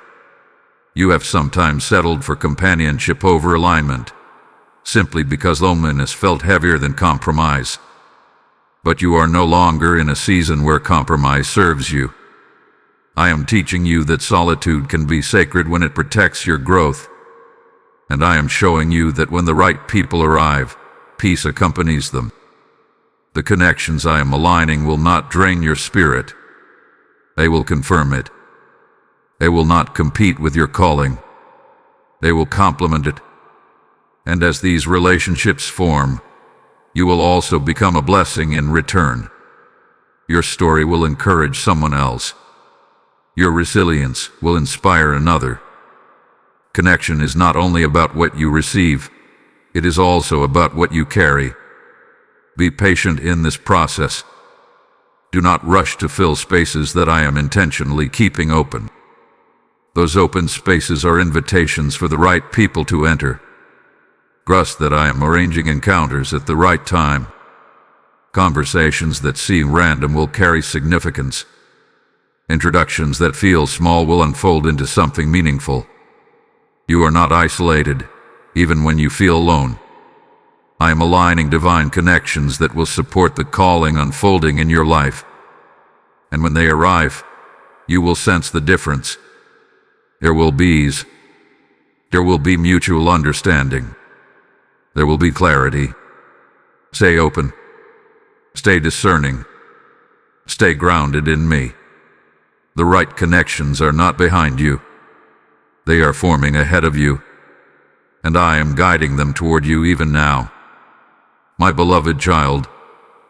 You have sometimes settled for companionship over alignment, simply because loneliness felt heavier than compromise. But you are no longer in a season where compromise serves you. I am teaching you that solitude can be sacred when it protects your growth. And I am showing you that when the right people arrive, peace accompanies them. The connections I am aligning will not drain your spirit. They will confirm it. They will not compete with your calling. They will complement it. And as these relationships form, you will also become a blessing in return. Your story will encourage someone else. Your resilience will inspire another. Connection is not only about what you receive, it is also about what you carry. Be patient in this process. Do not rush to fill spaces that I am intentionally keeping open. Those open spaces are invitations for the right people to enter. Trust that I am arranging encounters at the right time. Conversations that seem random will carry significance. Introductions that feel small will unfold into something meaningful. You are not isolated, even when you feel alone. I am aligning divine connections that will support the calling unfolding in your life. And when they arrive, you will sense the difference. There will be ease. There will be mutual understanding. There will be clarity. Stay open. Stay discerning. Stay grounded in me. The right connections are not behind you. They are forming ahead of you. And I am guiding them toward you even now. My beloved child,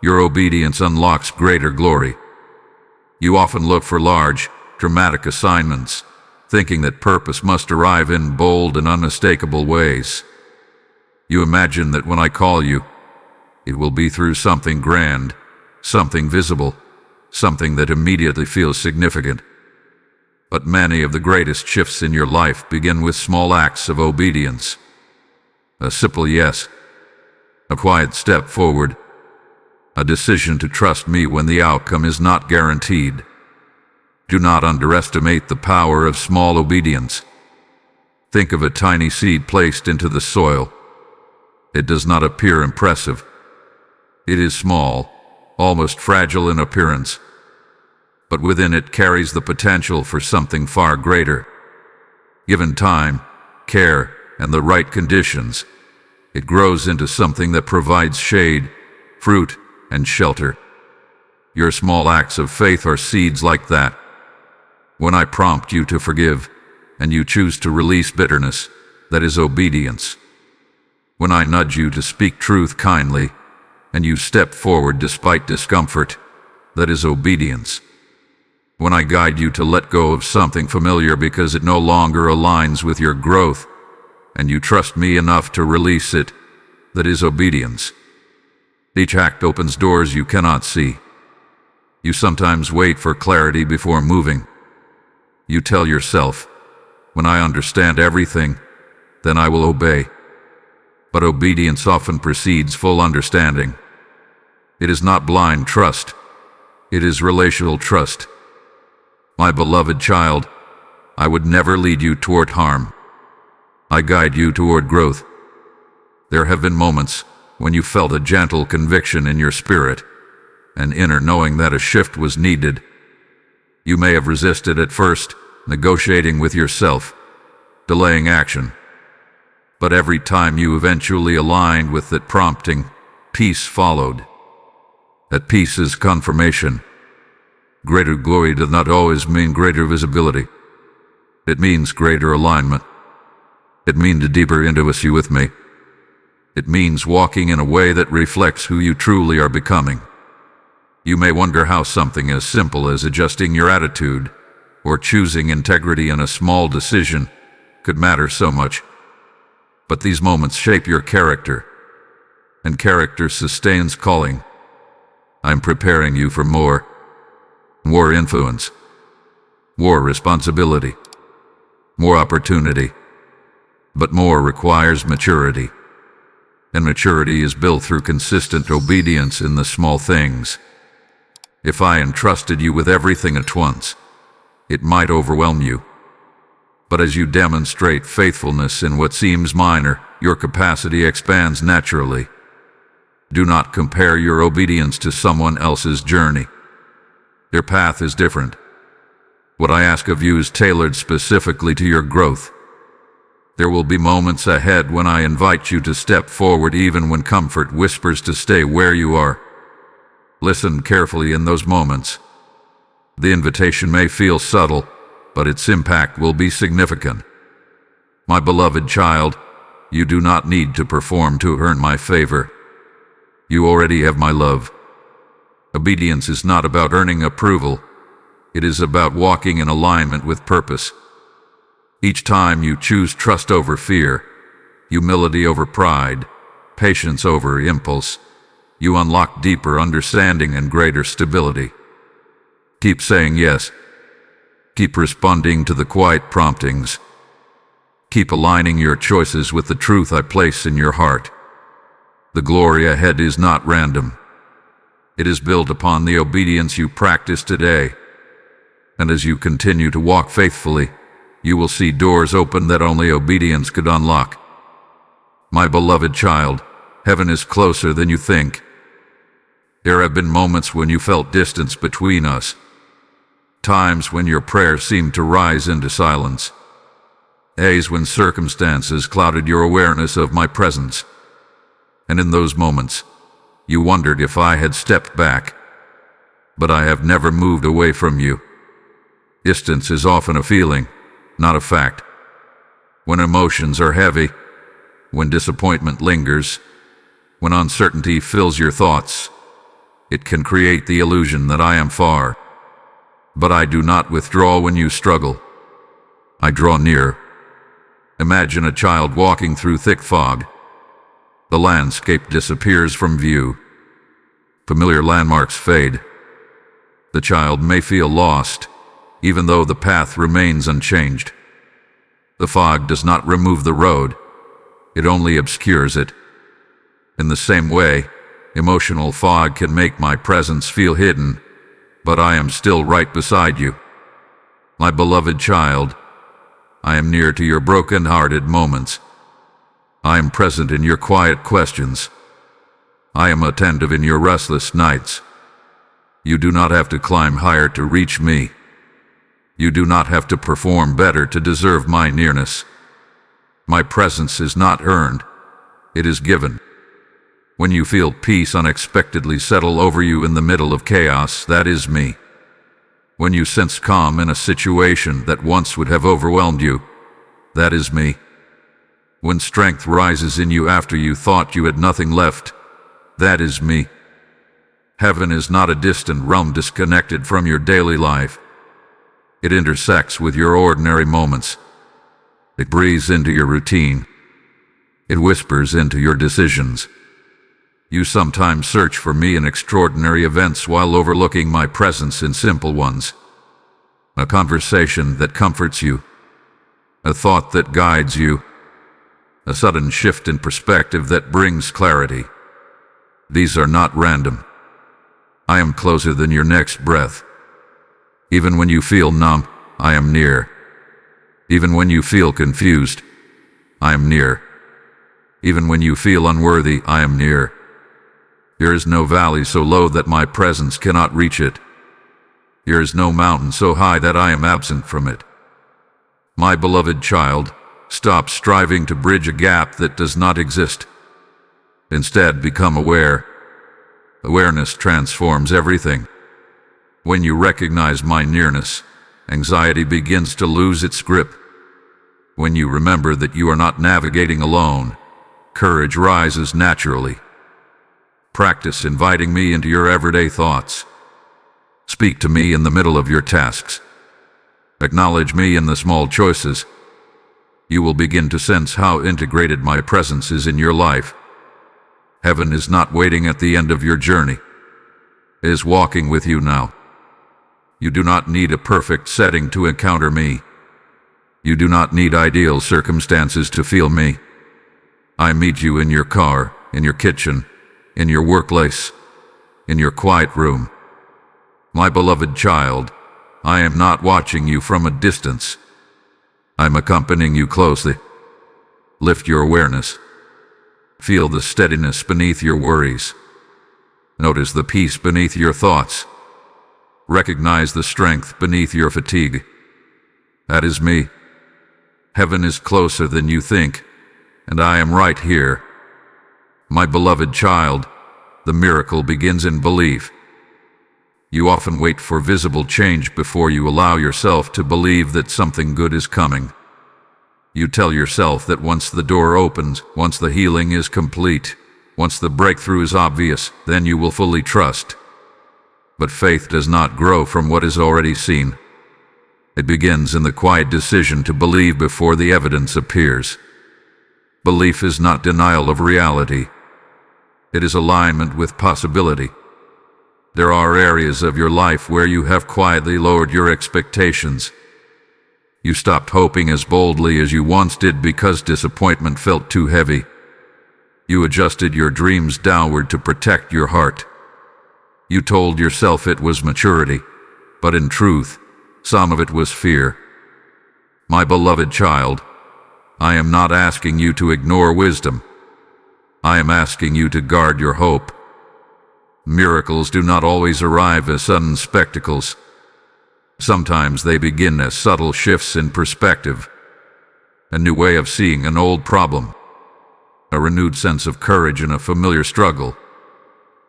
your obedience unlocks greater glory. You often look for large, dramatic assignments, thinking that purpose must arrive in bold and unmistakable ways. You imagine that when I call you, it will be through something grand, something visible, something that immediately feels significant. But many of the greatest shifts in your life begin with small acts of obedience. A simple yes, a quiet step forward, a decision to trust me when the outcome is not guaranteed. Do not underestimate the power of small obedience. Think of a tiny seed placed into the soil. It does not appear impressive. It is small, almost fragile in appearance, but within it carries the potential for something far greater. Given time, care, and the right conditions, it grows into something that provides shade, fruit, and shelter. Your small acts of faith are seeds like that. When I prompt you to forgive, and you choose to release bitterness, that is obedience. When I nudge you to speak truth kindly, and you step forward despite discomfort, that is obedience. When I guide you to let go of something familiar because it no longer aligns with your growth, and you trust me enough to release it, that is obedience. Each act opens doors you cannot see. You sometimes wait for clarity before moving. You tell yourself, when I understand everything, then I will obey. But obedience often precedes full understanding. It is not blind trust. It is relational trust. My beloved child, I would never lead you toward harm. I guide you toward growth. There have been moments when you felt a gentle conviction in your spirit, an inner knowing that a shift was needed. You may have resisted at first, negotiating with yourself, delaying action. But every time you eventually aligned with that prompting, peace followed. That peace is confirmation. Greater glory does not always mean greater visibility. It means greater alignment. It means a deeper intimacy with me. It means walking in a way that reflects who you truly are becoming. You may wonder how something as simple as adjusting your attitude, or choosing integrity in a small decision could matter so much. But these moments shape your character, and character sustains calling. I'm preparing you for more influence, more responsibility, more opportunity. But more requires maturity, and maturity is built through consistent obedience in the small things. If I entrusted you with everything at once, it might overwhelm you. But as you demonstrate faithfulness in what seems minor, your capacity expands naturally. Do not compare your obedience to someone else's journey. Their path is different. What I ask of you is tailored specifically to your growth. There will be moments ahead when I invite you to step forward even when comfort whispers to stay where you are. Listen carefully in those moments. The invitation may feel subtle, but its impact will be significant. My beloved child, you do not need to perform to earn my favor. You already have my love. Obedience is not about earning approval. It is about walking in alignment with purpose. Each time you choose trust over fear, humility over pride, patience over impulse, you unlock deeper understanding and greater stability. Keep saying yes. Keep responding to the quiet promptings. Keep aligning your choices with the truth I place in your heart. The glory ahead is not random. It is built upon the obedience you practice today. And as you continue to walk faithfully, you will see doors open that only obedience could unlock. My beloved child, heaven is closer than you think. There have been moments when you felt distance between us, times when your prayers seemed to rise into silence, days when circumstances clouded your awareness of my presence. And in those moments, you wondered if I had stepped back. But I have never moved away from you. Distance is often a feeling, not a fact. When emotions are heavy, when disappointment lingers, when uncertainty fills your thoughts, it can create the illusion that I am far. But I do not withdraw when you struggle. I draw near. Imagine a child walking through thick fog. The landscape disappears from view. Familiar landmarks fade. The child may feel lost, even though the path remains unchanged. The fog does not remove the road, it only obscures it. In the same way, emotional fog can make my presence feel hidden, but I am still right beside you. My beloved child, I am near to your broken-hearted moments. I am present in your quiet questions. I am attentive in your restless nights. You do not have to climb higher to reach me. You do not have to perform better to deserve my nearness. My presence is not earned, it is given. When you feel peace unexpectedly settle over you in the middle of chaos, that is me. When you sense calm in a situation that once would have overwhelmed you, that is me. When strength rises in you after you thought you had nothing left, that is me. Heaven is not a distant realm disconnected from your daily life. It intersects with your ordinary moments. It breathes into your routine. It whispers into your decisions. You sometimes search for me in extraordinary events while overlooking my presence in simple ones. A conversation that comforts you. A thought that guides you. A sudden shift in perspective that brings clarity. These are not random. I am closer than your next breath. Even when you feel numb, I am near. Even when you feel confused, I am near. Even when you feel unworthy, I am near. There is no valley so low that my presence cannot reach it. There is no mountain so high that I am absent from it. My beloved child, stop striving to bridge a gap that does not exist. Instead, become aware. Awareness transforms everything. When you recognize my nearness, anxiety begins to lose its grip. When you remember that you are not navigating alone, courage rises naturally. Practice inviting me into your everyday thoughts. Speak to me in the middle of your tasks. Acknowledge me in the small choices. You will begin to sense how integrated my presence is in your life. Heaven is not waiting at the end of your journey. It is walking with you now. You do not need a perfect setting to encounter me. You do not need ideal circumstances to feel me. I meet you in your car, in your kitchen, in your workplace, in your quiet room. My beloved child, I am not watching you from a distance. I'm accompanying you closely. Lift your awareness. Feel the steadiness beneath your worries. Notice the peace beneath your thoughts. Recognize the strength beneath your fatigue. That is me. Heaven is closer than you think, and I am right here. My beloved child, the miracle begins in belief. You often wait for visible change before you allow yourself to believe that something good is coming. You tell yourself that once the door opens, once the healing is complete, once the breakthrough is obvious, then you will fully trust. But faith does not grow from what is already seen. It begins in the quiet decision to believe before the evidence appears. Belief is not denial of reality. It is alignment with possibility. There are areas of your life where you have quietly lowered your expectations. You stopped hoping as boldly as you once did because disappointment felt too heavy. You adjusted your dreams downward to protect your heart. You told yourself it was maturity, but in truth, some of it was fear. My beloved child, I am not asking you to ignore wisdom. I am asking you to guard your hope. Miracles do not always arrive as sudden spectacles. Sometimes they begin as subtle shifts in perspective. A new way of seeing an old problem. A renewed sense of courage in a familiar struggle.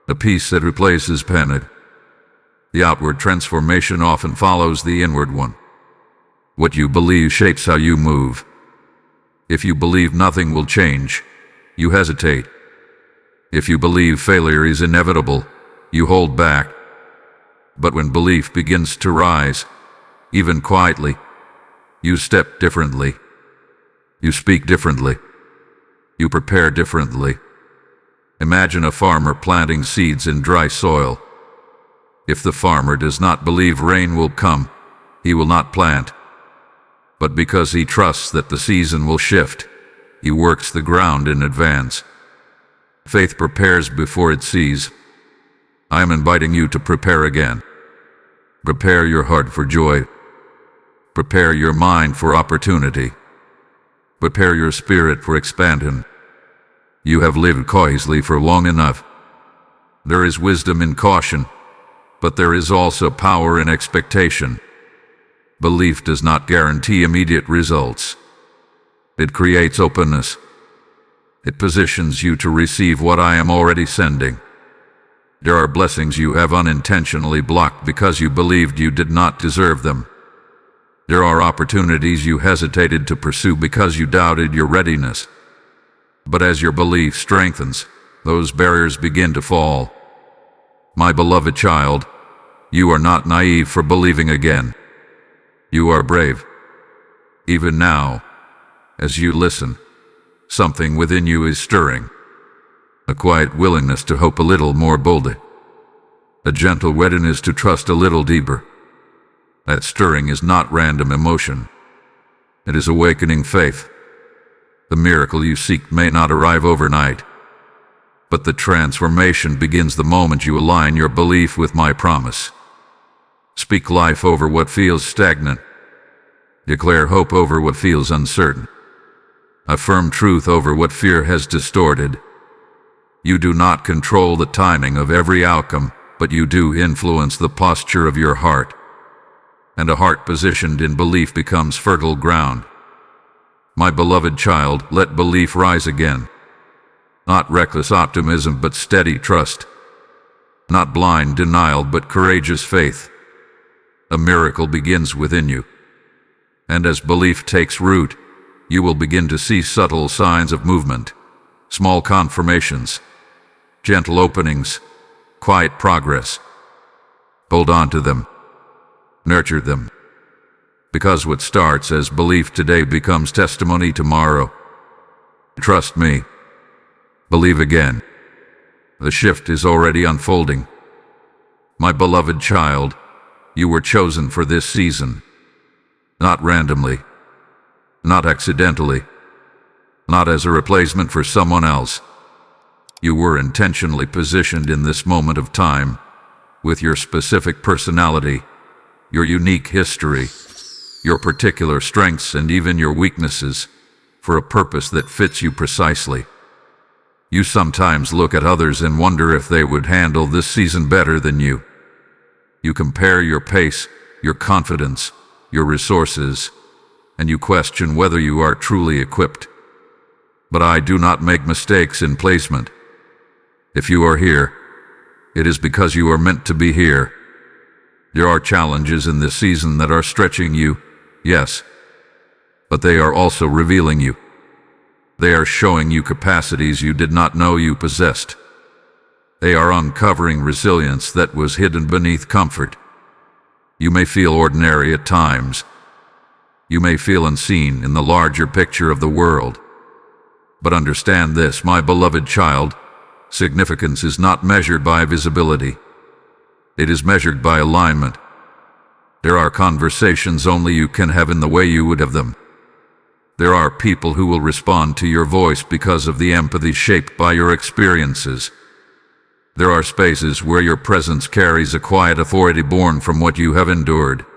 A peace that replaces panic. The outward transformation often follows the inward one. What you believe shapes how you move. If you believe nothing will change, you hesitate. If you believe failure is inevitable, you hold back. But when belief begins to rise, even quietly, you step differently. You speak differently. You prepare differently. Imagine a farmer planting seeds in dry soil. If the farmer does not believe rain will come, he will not plant. But because he trusts that the season will shift, he works the ground in advance. Faith prepares before it sees. I am inviting you to prepare again. Prepare your heart for joy. Prepare your mind for opportunity. Prepare your spirit for expansion. You have lived cautiously for long enough. There is wisdom in caution, but there is also power in expectation. Belief does not guarantee immediate results. It creates openness. It positions you to receive what I am already sending. There are blessings you have unintentionally blocked because you believed you did not deserve them. There are opportunities you hesitated to pursue because you doubted your readiness. But as your belief strengthens, those barriers begin to fall. My beloved child, you are not naive for believing again. You are brave. Even now, as you listen, something within you is stirring. A quiet willingness to hope a little more boldly. A gentle readiness to trust a little deeper. That stirring is not random emotion. It is awakening faith. The miracle you seek may not arrive overnight, but the transformation begins the moment you align your belief with my promise. Speak life over what feels stagnant. Declare hope over what feels uncertain. Affirm truth over what fear has distorted. You do not control the timing of every outcome, but you do influence the posture of your heart. And a heart positioned in belief becomes fertile ground. My beloved child, let belief rise again. Not reckless optimism, but steady trust. Not blind denial, but courageous faith. A miracle begins within you. And as belief takes root, you will begin to see subtle signs of movement, small confirmations, gentle openings, quiet progress. Hold on to them. Nurture them. Because what starts as belief today becomes testimony tomorrow. Trust me. Believe again. The shift is already unfolding. My beloved child, you were chosen for this season. Not randomly. Not accidentally. Not as a replacement for someone else. You were intentionally positioned in this moment of time, with your specific personality, your unique history, your particular strengths and even your weaknesses, for a purpose that fits you precisely. You sometimes look at others and wonder if they would handle this season better than you. You compare your pace, your confidence, your resources, and you question whether you are truly equipped. But I do not make mistakes in placement. If you are here, it is because you are meant to be here. There are challenges in this season that are stretching you, yes, but they are also revealing you. They are showing you capacities you did not know you possessed. They are uncovering resilience that was hidden beneath comfort. You may feel ordinary at times. You may feel unseen in the larger picture of the world. But understand this, my beloved child, significance is not measured by visibility. It is measured by alignment. There are conversations only you can have in the way you would have them. There are people who will respond to your voice because of the empathy shaped by your experiences. There are spaces where your presence carries a quiet authority born from what you have endured.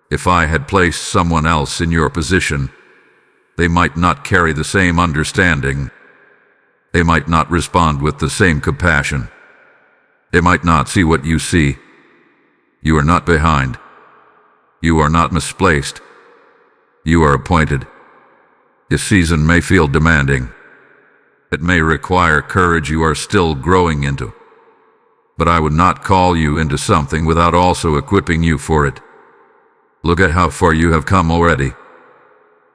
If I had placed someone else in your position, they might not carry the same understanding. They might not respond with the same compassion. They might not see what you see. You are not behind. You are not misplaced. You are appointed. This season may feel demanding. It may require courage you are still growing into. But I would not call you into something without also equipping you for it. Look at how far you have come already.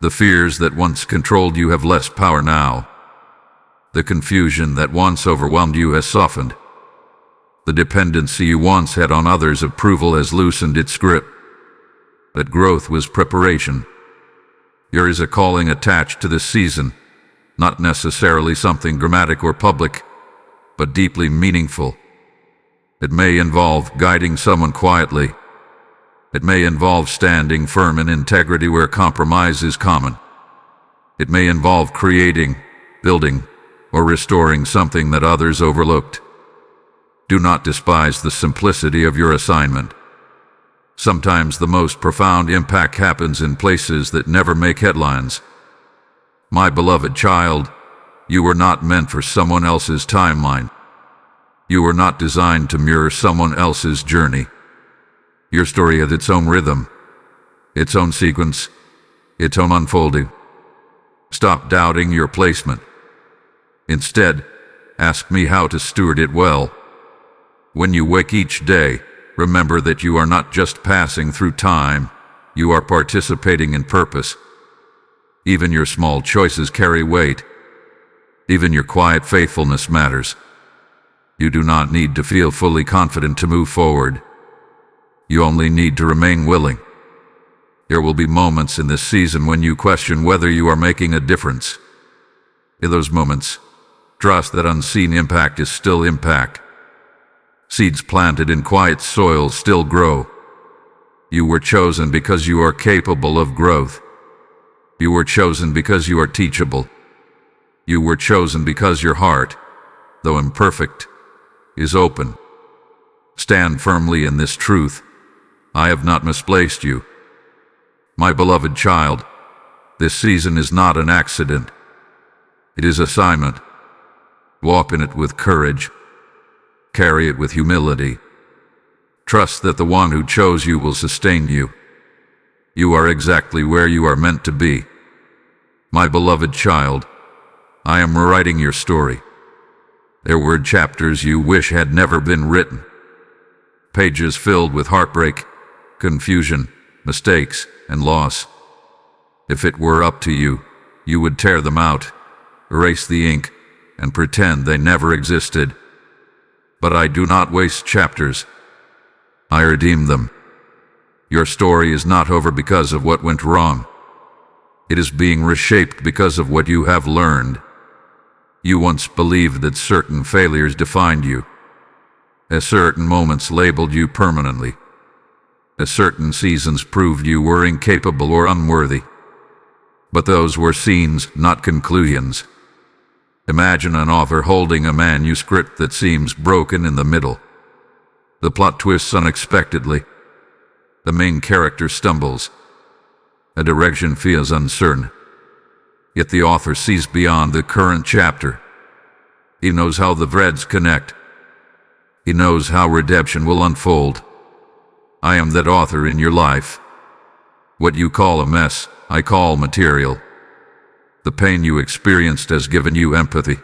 The fears that once controlled you have less power now. The confusion that once overwhelmed you has softened. The dependency you once had on others' approval has loosened its grip. That growth was preparation. There is a calling attached to this season, not necessarily something dramatic or public, but deeply meaningful. It may involve guiding someone quietly. It may involve standing firm in integrity where compromise is common. It may involve creating, building, or restoring something that others overlooked. Do not despise the simplicity of your assignment. Sometimes the most profound impact happens in places that never make headlines. My beloved child, you were not meant for someone else's timeline. You were not designed to mirror someone else's journey. Your story has its own rhythm, its own sequence, its own unfolding. Stop doubting your placement. Instead, ask me how to steward it well. When you wake each day, remember that you are not just passing through time, you are participating in purpose. Even your small choices carry weight. Even your quiet faithfulness matters. You do not need to feel fully confident to move forward. You only need to remain willing. There will be moments in this season when you question whether you are making a difference. In those moments, trust that unseen impact is still impact. Seeds planted in quiet soil still grow. You were chosen because you are capable of growth. You were chosen because you are teachable. You were chosen because your heart, though imperfect, is open. Stand firmly in this truth. I have not misplaced you. My beloved child, this season is not an accident. It is assignment. Walk in it with courage. Carry it with humility. Trust that the one who chose you will sustain you. You are exactly where you are meant to be. My beloved child, I am rewriting your story. There were chapters you wish had never been written. Pages filled with heartbreak, confusion, mistakes, and loss. If it were up to you, you would tear them out, erase the ink, and pretend they never existed. But I do not waste chapters. I redeem them. Your story is not over because of what went wrong. It is being reshaped because of what you have learned. You once believed that certain failures defined you, as certain moments labeled you permanently, as certain seasons proved you were incapable or unworthy. But those were scenes, not conclusions. Imagine an author holding a manuscript that seems broken in the middle. The plot twists unexpectedly. The main character stumbles. A direction feels uncertain. Yet the author sees beyond the current chapter. He knows how the threads connect. He knows how redemption will unfold. I am that author in your life. What you call a mess, I call material. The pain you experienced has given you empathy.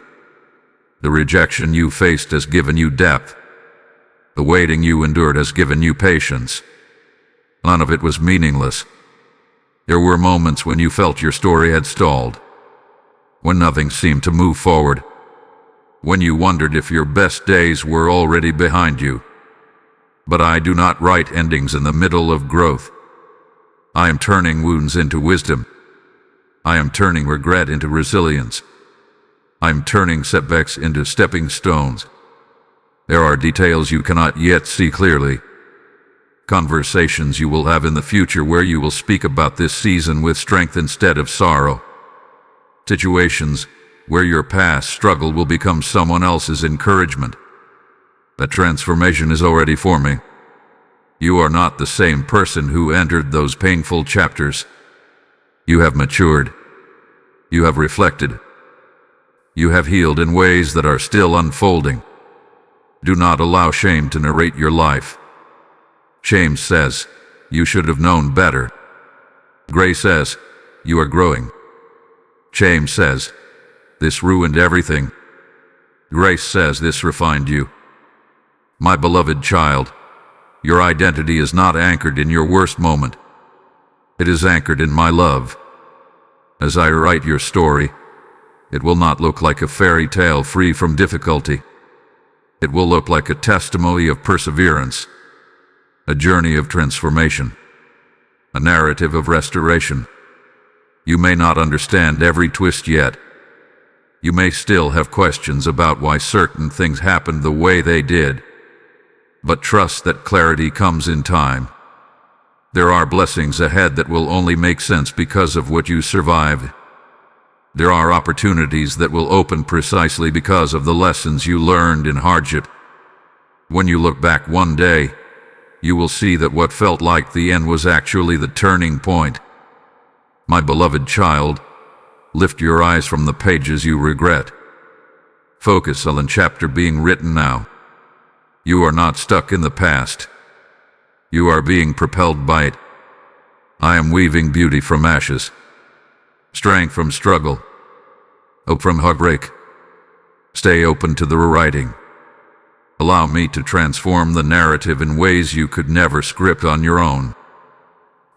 The rejection you faced has given you depth. The waiting you endured has given you patience. None of it was meaningless. There were moments when you felt your story had stalled, when nothing seemed to move forward, when you wondered if your best days were already behind you. But I do not write endings in the middle of growth. I am turning wounds into wisdom. I am turning regret into resilience. I am turning setbacks into stepping stones. There are details you cannot yet see clearly. Conversations you will have in the future where you will speak about this season with strength instead of sorrow. Situations where your past struggle will become someone else's encouragement. That transformation is already forming. You are not the same person who entered those painful chapters. You have matured. You have reflected. You have healed in ways that are still unfolding. Do not allow shame to narrate your life. Shame says, you should have known better. Grace says, you are growing. Shame says, this ruined everything. Grace says, this refined you. My beloved child, your identity is not anchored in your worst moment. It is anchored in my love. As I write your story, it will not look like a fairy tale free from difficulty. It will look like a testimony of perseverance, a journey of transformation, a narrative of restoration. You may not understand every twist yet. You may still have questions about why certain things happened the way they did. But trust that clarity comes in time. There are blessings ahead that will only make sense because of what you survived. There are opportunities that will open precisely because of the lessons you learned in hardship. When you look back one day, you will see that what felt like the end was actually the turning point. My beloved child, lift your eyes from the pages you regret. Focus on the chapter being written now. You are not stuck in the past. You are being propelled by it. I am weaving beauty from ashes, strength from struggle, hope from heartbreak. Stay open to the rewriting. Allow me to transform the narrative in ways you could never script on your own.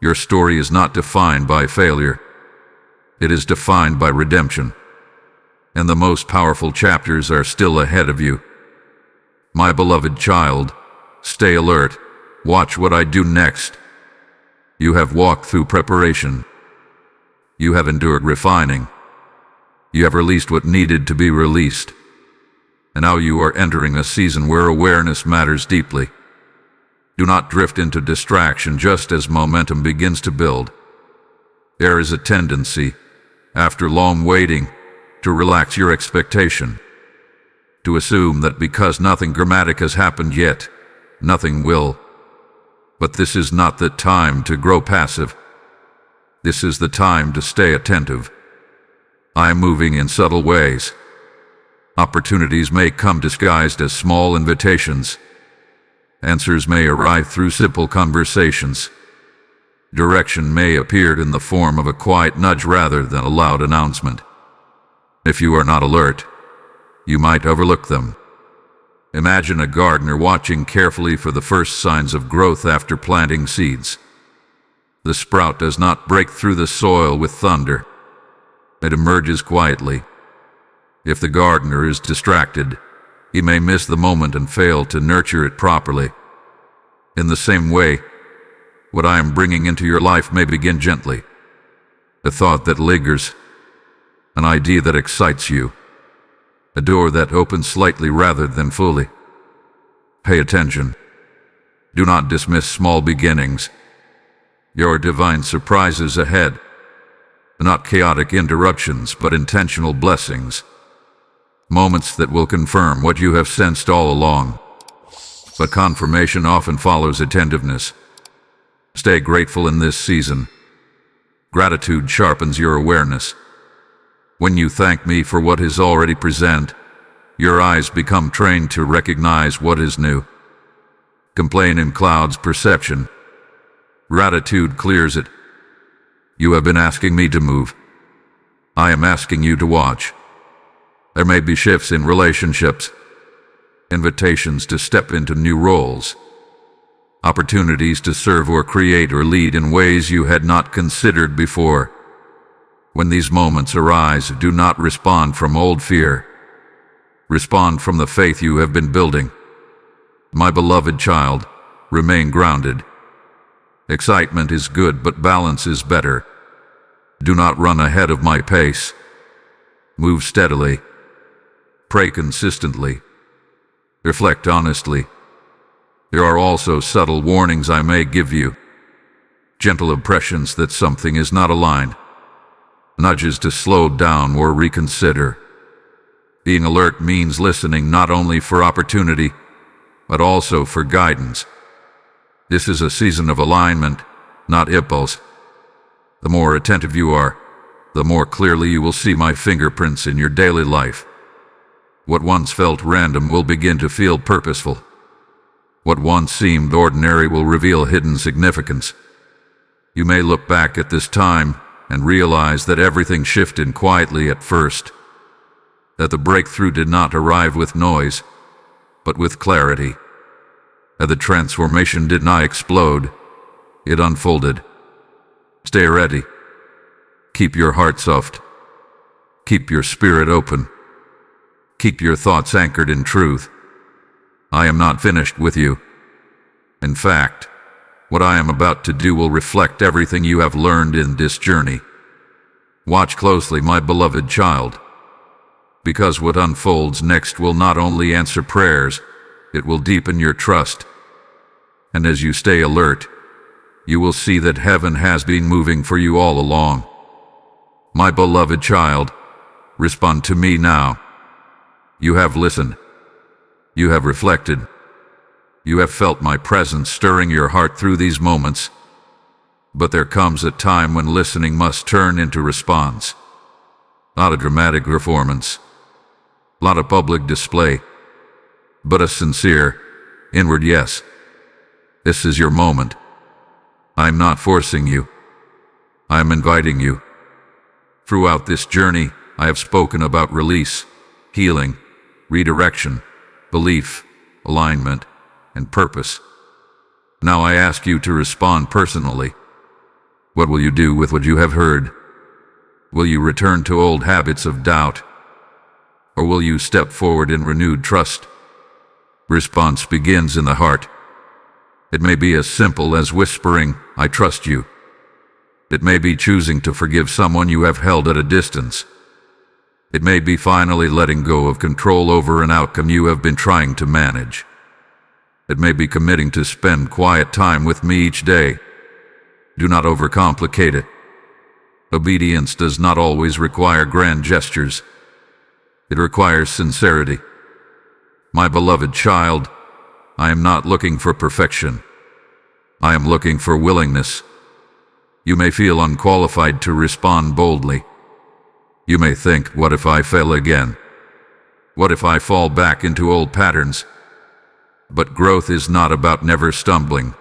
Your story is not defined by failure. It is defined by redemption. And the most powerful chapters are still ahead of you. My beloved child, stay alert. Watch what I do next. You have walked through preparation. You have endured refining. You have released what needed to be released. And now you are entering a season where awareness matters deeply. Do not drift into distraction just as momentum begins to build. There is a tendency, after long waiting, to relax your expectation. To assume that because nothing dramatic has happened yet, nothing will. But this is not the time to grow passive. This is the time to stay attentive. I am moving in subtle ways. Opportunities may come disguised as small invitations. Answers may arrive through simple conversations. Direction may appear in the form of a quiet nudge rather than a loud announcement. If you are not alert, you might overlook them. Imagine a gardener watching carefully for the first signs of growth after planting seeds. The sprout does not break through the soil with thunder. It emerges quietly. If the gardener is distracted, he may miss the moment and fail to nurture it properly. In the same way, What I am bringing into your life may begin gently. A thought that lingers, an idea that excites you, a door that opens slightly rather than fully. Pay attention. Do not dismiss small beginnings. Your divine surprises ahead. Not chaotic interruptions, but intentional blessings. Moments that will confirm what you have sensed all along. But confirmation often follows attentiveness. Stay grateful in this season. Gratitude sharpens your awareness. When you thank me for what is already present, your eyes become trained to recognize what is new. Complaint clouds perception. Gratitude clears it. You have been asking me to move. I am asking you to watch. There may be shifts in relationships, invitations to step into new roles, opportunities to serve or create or lead in ways you had not considered before. When these moments arise, do not respond from old fear. Respond from the faith you have been building. My beloved child, remain grounded. Excitement is good, but balance is better. Do not run ahead of my pace. Move steadily. Pray consistently. Reflect honestly. There are also subtle warnings I may give you. Gentle impressions that something is not aligned. Nudges to slow down or reconsider. Being alert means listening not only for opportunity, but also for guidance. This is a season of alignment, not impulse. The more attentive you are, the more clearly you will see my fingerprints in your daily life. What once felt random will begin to feel purposeful. What once seemed ordinary will reveal hidden significance. You may look back at this time and realize that everything shifted quietly at first, that the breakthrough did not arrive with noise, but with clarity. That the transformation did not explode, it unfolded. Stay ready. Keep your heart soft. Keep your spirit open. Keep your thoughts anchored in truth. I am not finished with you. In fact, what I am about to do will reflect everything you have learned in this journey. Watch closely, my beloved child, because what unfolds next will not only answer prayers, it will deepen your trust. And as you stay alert, you will see that heaven has been moving for you all along. My beloved child, respond to me now. You have listened. You have reflected. You have felt my presence stirring your heart through these moments. But there comes a time when listening must turn into response. Not a dramatic performance, not a public display, but a sincere, inward yes. This is your moment. I'm not forcing you. I'm inviting you. Throughout this journey, I have spoken about release, healing, redirection, belief, alignment, and purpose. Now I ask you to respond personally. What will you do with what you have heard? Will you return to old habits of doubt? Or will you step forward in renewed trust? Response begins in the heart. It may be as simple as whispering, "I trust you." It may be choosing to forgive someone you have held at a distance. It may be finally letting go of control over an outcome you have been trying to manage. It may be committing to spend quiet time with me each day. Do not overcomplicate it. Obedience does not always require grand gestures. It requires sincerity. My beloved child, I am not looking for perfection. I am looking for willingness. You may feel unqualified to respond boldly. You may think, what if I fail again? What if I fall back into old patterns? But growth is not about never stumbling.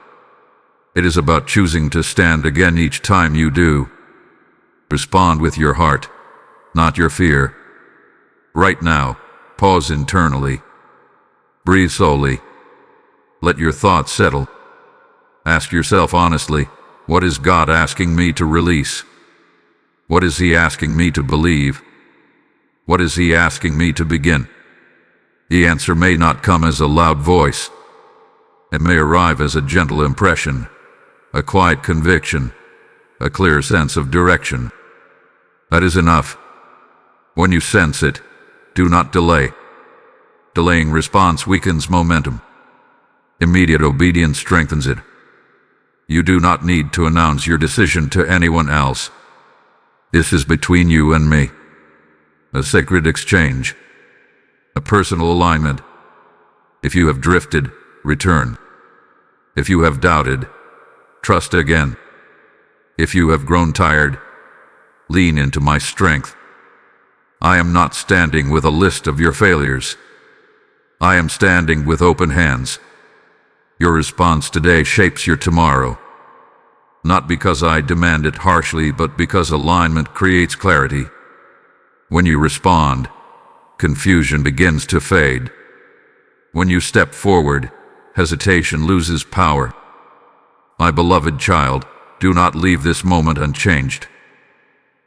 It is about choosing to stand again each time you do. Respond with your heart, not your fear. Right now, pause internally. Breathe slowly. Let your thoughts settle. Ask yourself honestly, what is God asking me to release? What is He asking me to believe? What is He asking me to begin? The answer may not come as a loud voice. It may arrive as a gentle impression, a quiet conviction, a clear sense of direction. That is enough. When you sense it, do not delay. Delaying response weakens momentum. Immediate obedience strengthens it. You do not need to announce your decision to anyone else. This is between you and me. A sacred exchange. A personal alignment. If you have drifted, return. If you have doubted, trust again. If you have grown tired, lean into my strength. I am not standing with a list of your failures. I am standing with open hands. Your response today shapes your tomorrow. Not because I demand it harshly, but because alignment creates clarity. When you respond, confusion begins to fade. When you step forward, hesitation loses power. My beloved child, do not leave this moment unchanged.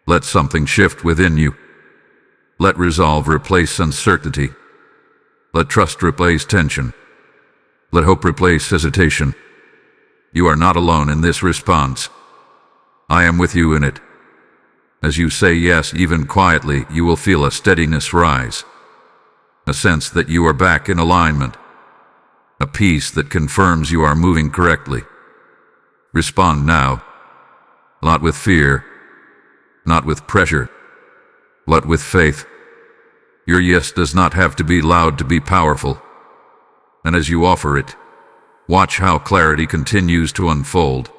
Let something shift within you. Let resolve replace uncertainty. Let trust replace tension. Let hope replace hesitation. You are not alone in this response. I am with you in it. As you say yes, even quietly, you will feel a steadiness rise. A sense that you are back in alignment. A peace that confirms you are moving correctly. Respond now. Not with fear. Not with pressure. But with faith. Your yes does not have to be loud to be powerful. And as you offer it, watch how clarity continues to unfold.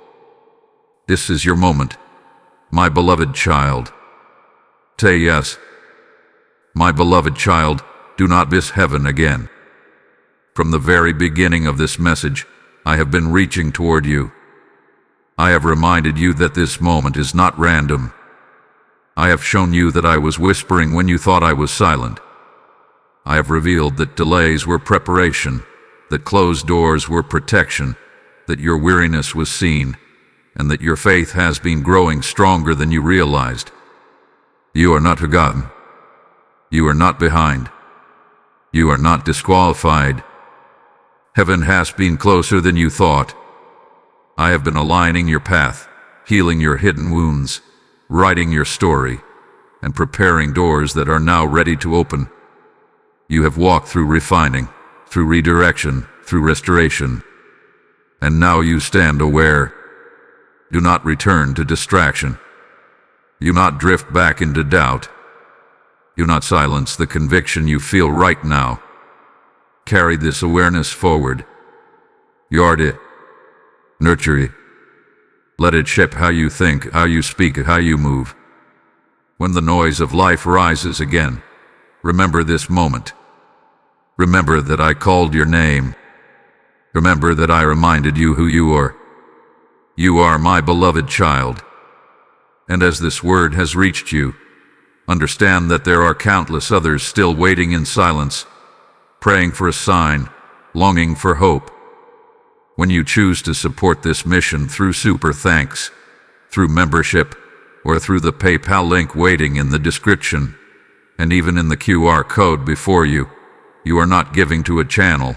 This is your moment, my beloved child. Say yes. My beloved child, do not miss heaven again. From the very beginning of this message, I have been reaching toward you. I have reminded you that this moment is not random. I have shown you that I was whispering when you thought I was silent. I have revealed that delays were preparation, that closed doors were protection, that your weariness was seen, and that your faith has been growing stronger than you realized. You are not forgotten. You are not behind. You are not disqualified. Heaven has been closer than you thought. I have been aligning your path, healing your hidden wounds, writing your story, and preparing doors that are now ready to open. You have walked through refining, through redirection, through restoration. And now you stand aware. Do not return to distraction. Do not drift back into doubt. Do not silence the conviction you feel right now. Carry this awareness forward. Guard it. Nurture it. Let it shape how you think, how you speak, how you move. When the noise of life rises again, remember this moment. Remember that I called your name. Remember that I reminded you who you are. You are my beloved child. And as this word has reached you, understand that there are countless others still waiting in silence, praying for a sign, longing for hope. When you choose to support this mission through Super Thanks, through membership, or through the PayPal link waiting in the description, and even in the QR code before you, you are not giving to a channel,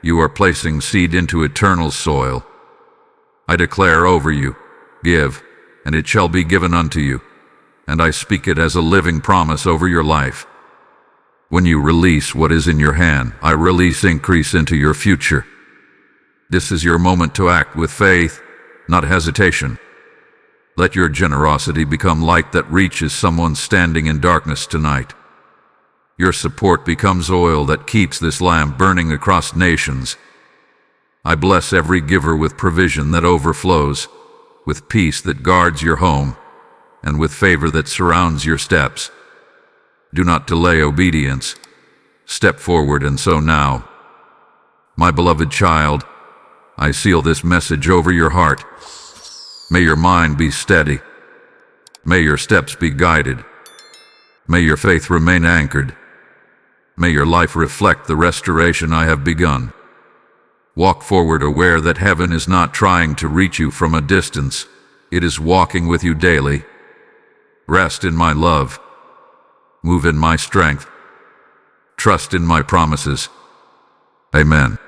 you are placing seed into eternal soil. I declare over you, give, and it shall be given unto you, and I speak it as a living promise over your life. When you release what is in your hand, I release increase into your future. This is your moment to act with faith, not hesitation. Let your generosity become light that reaches someone standing in darkness tonight. Your support becomes oil that keeps this lamp burning across nations. I bless every giver with provision that overflows, with peace that guards your home, and with favor that surrounds your steps. Do not delay obedience. Step forward and sow now. My beloved child, I seal this message over your heart. May your mind be steady. May your steps be guided. May your faith remain anchored. May your life reflect the restoration I have begun. Walk forward aware that heaven is not trying to reach you from a distance. It is walking with you daily. Rest in my love. Move in my strength. Trust in my promises. Amen.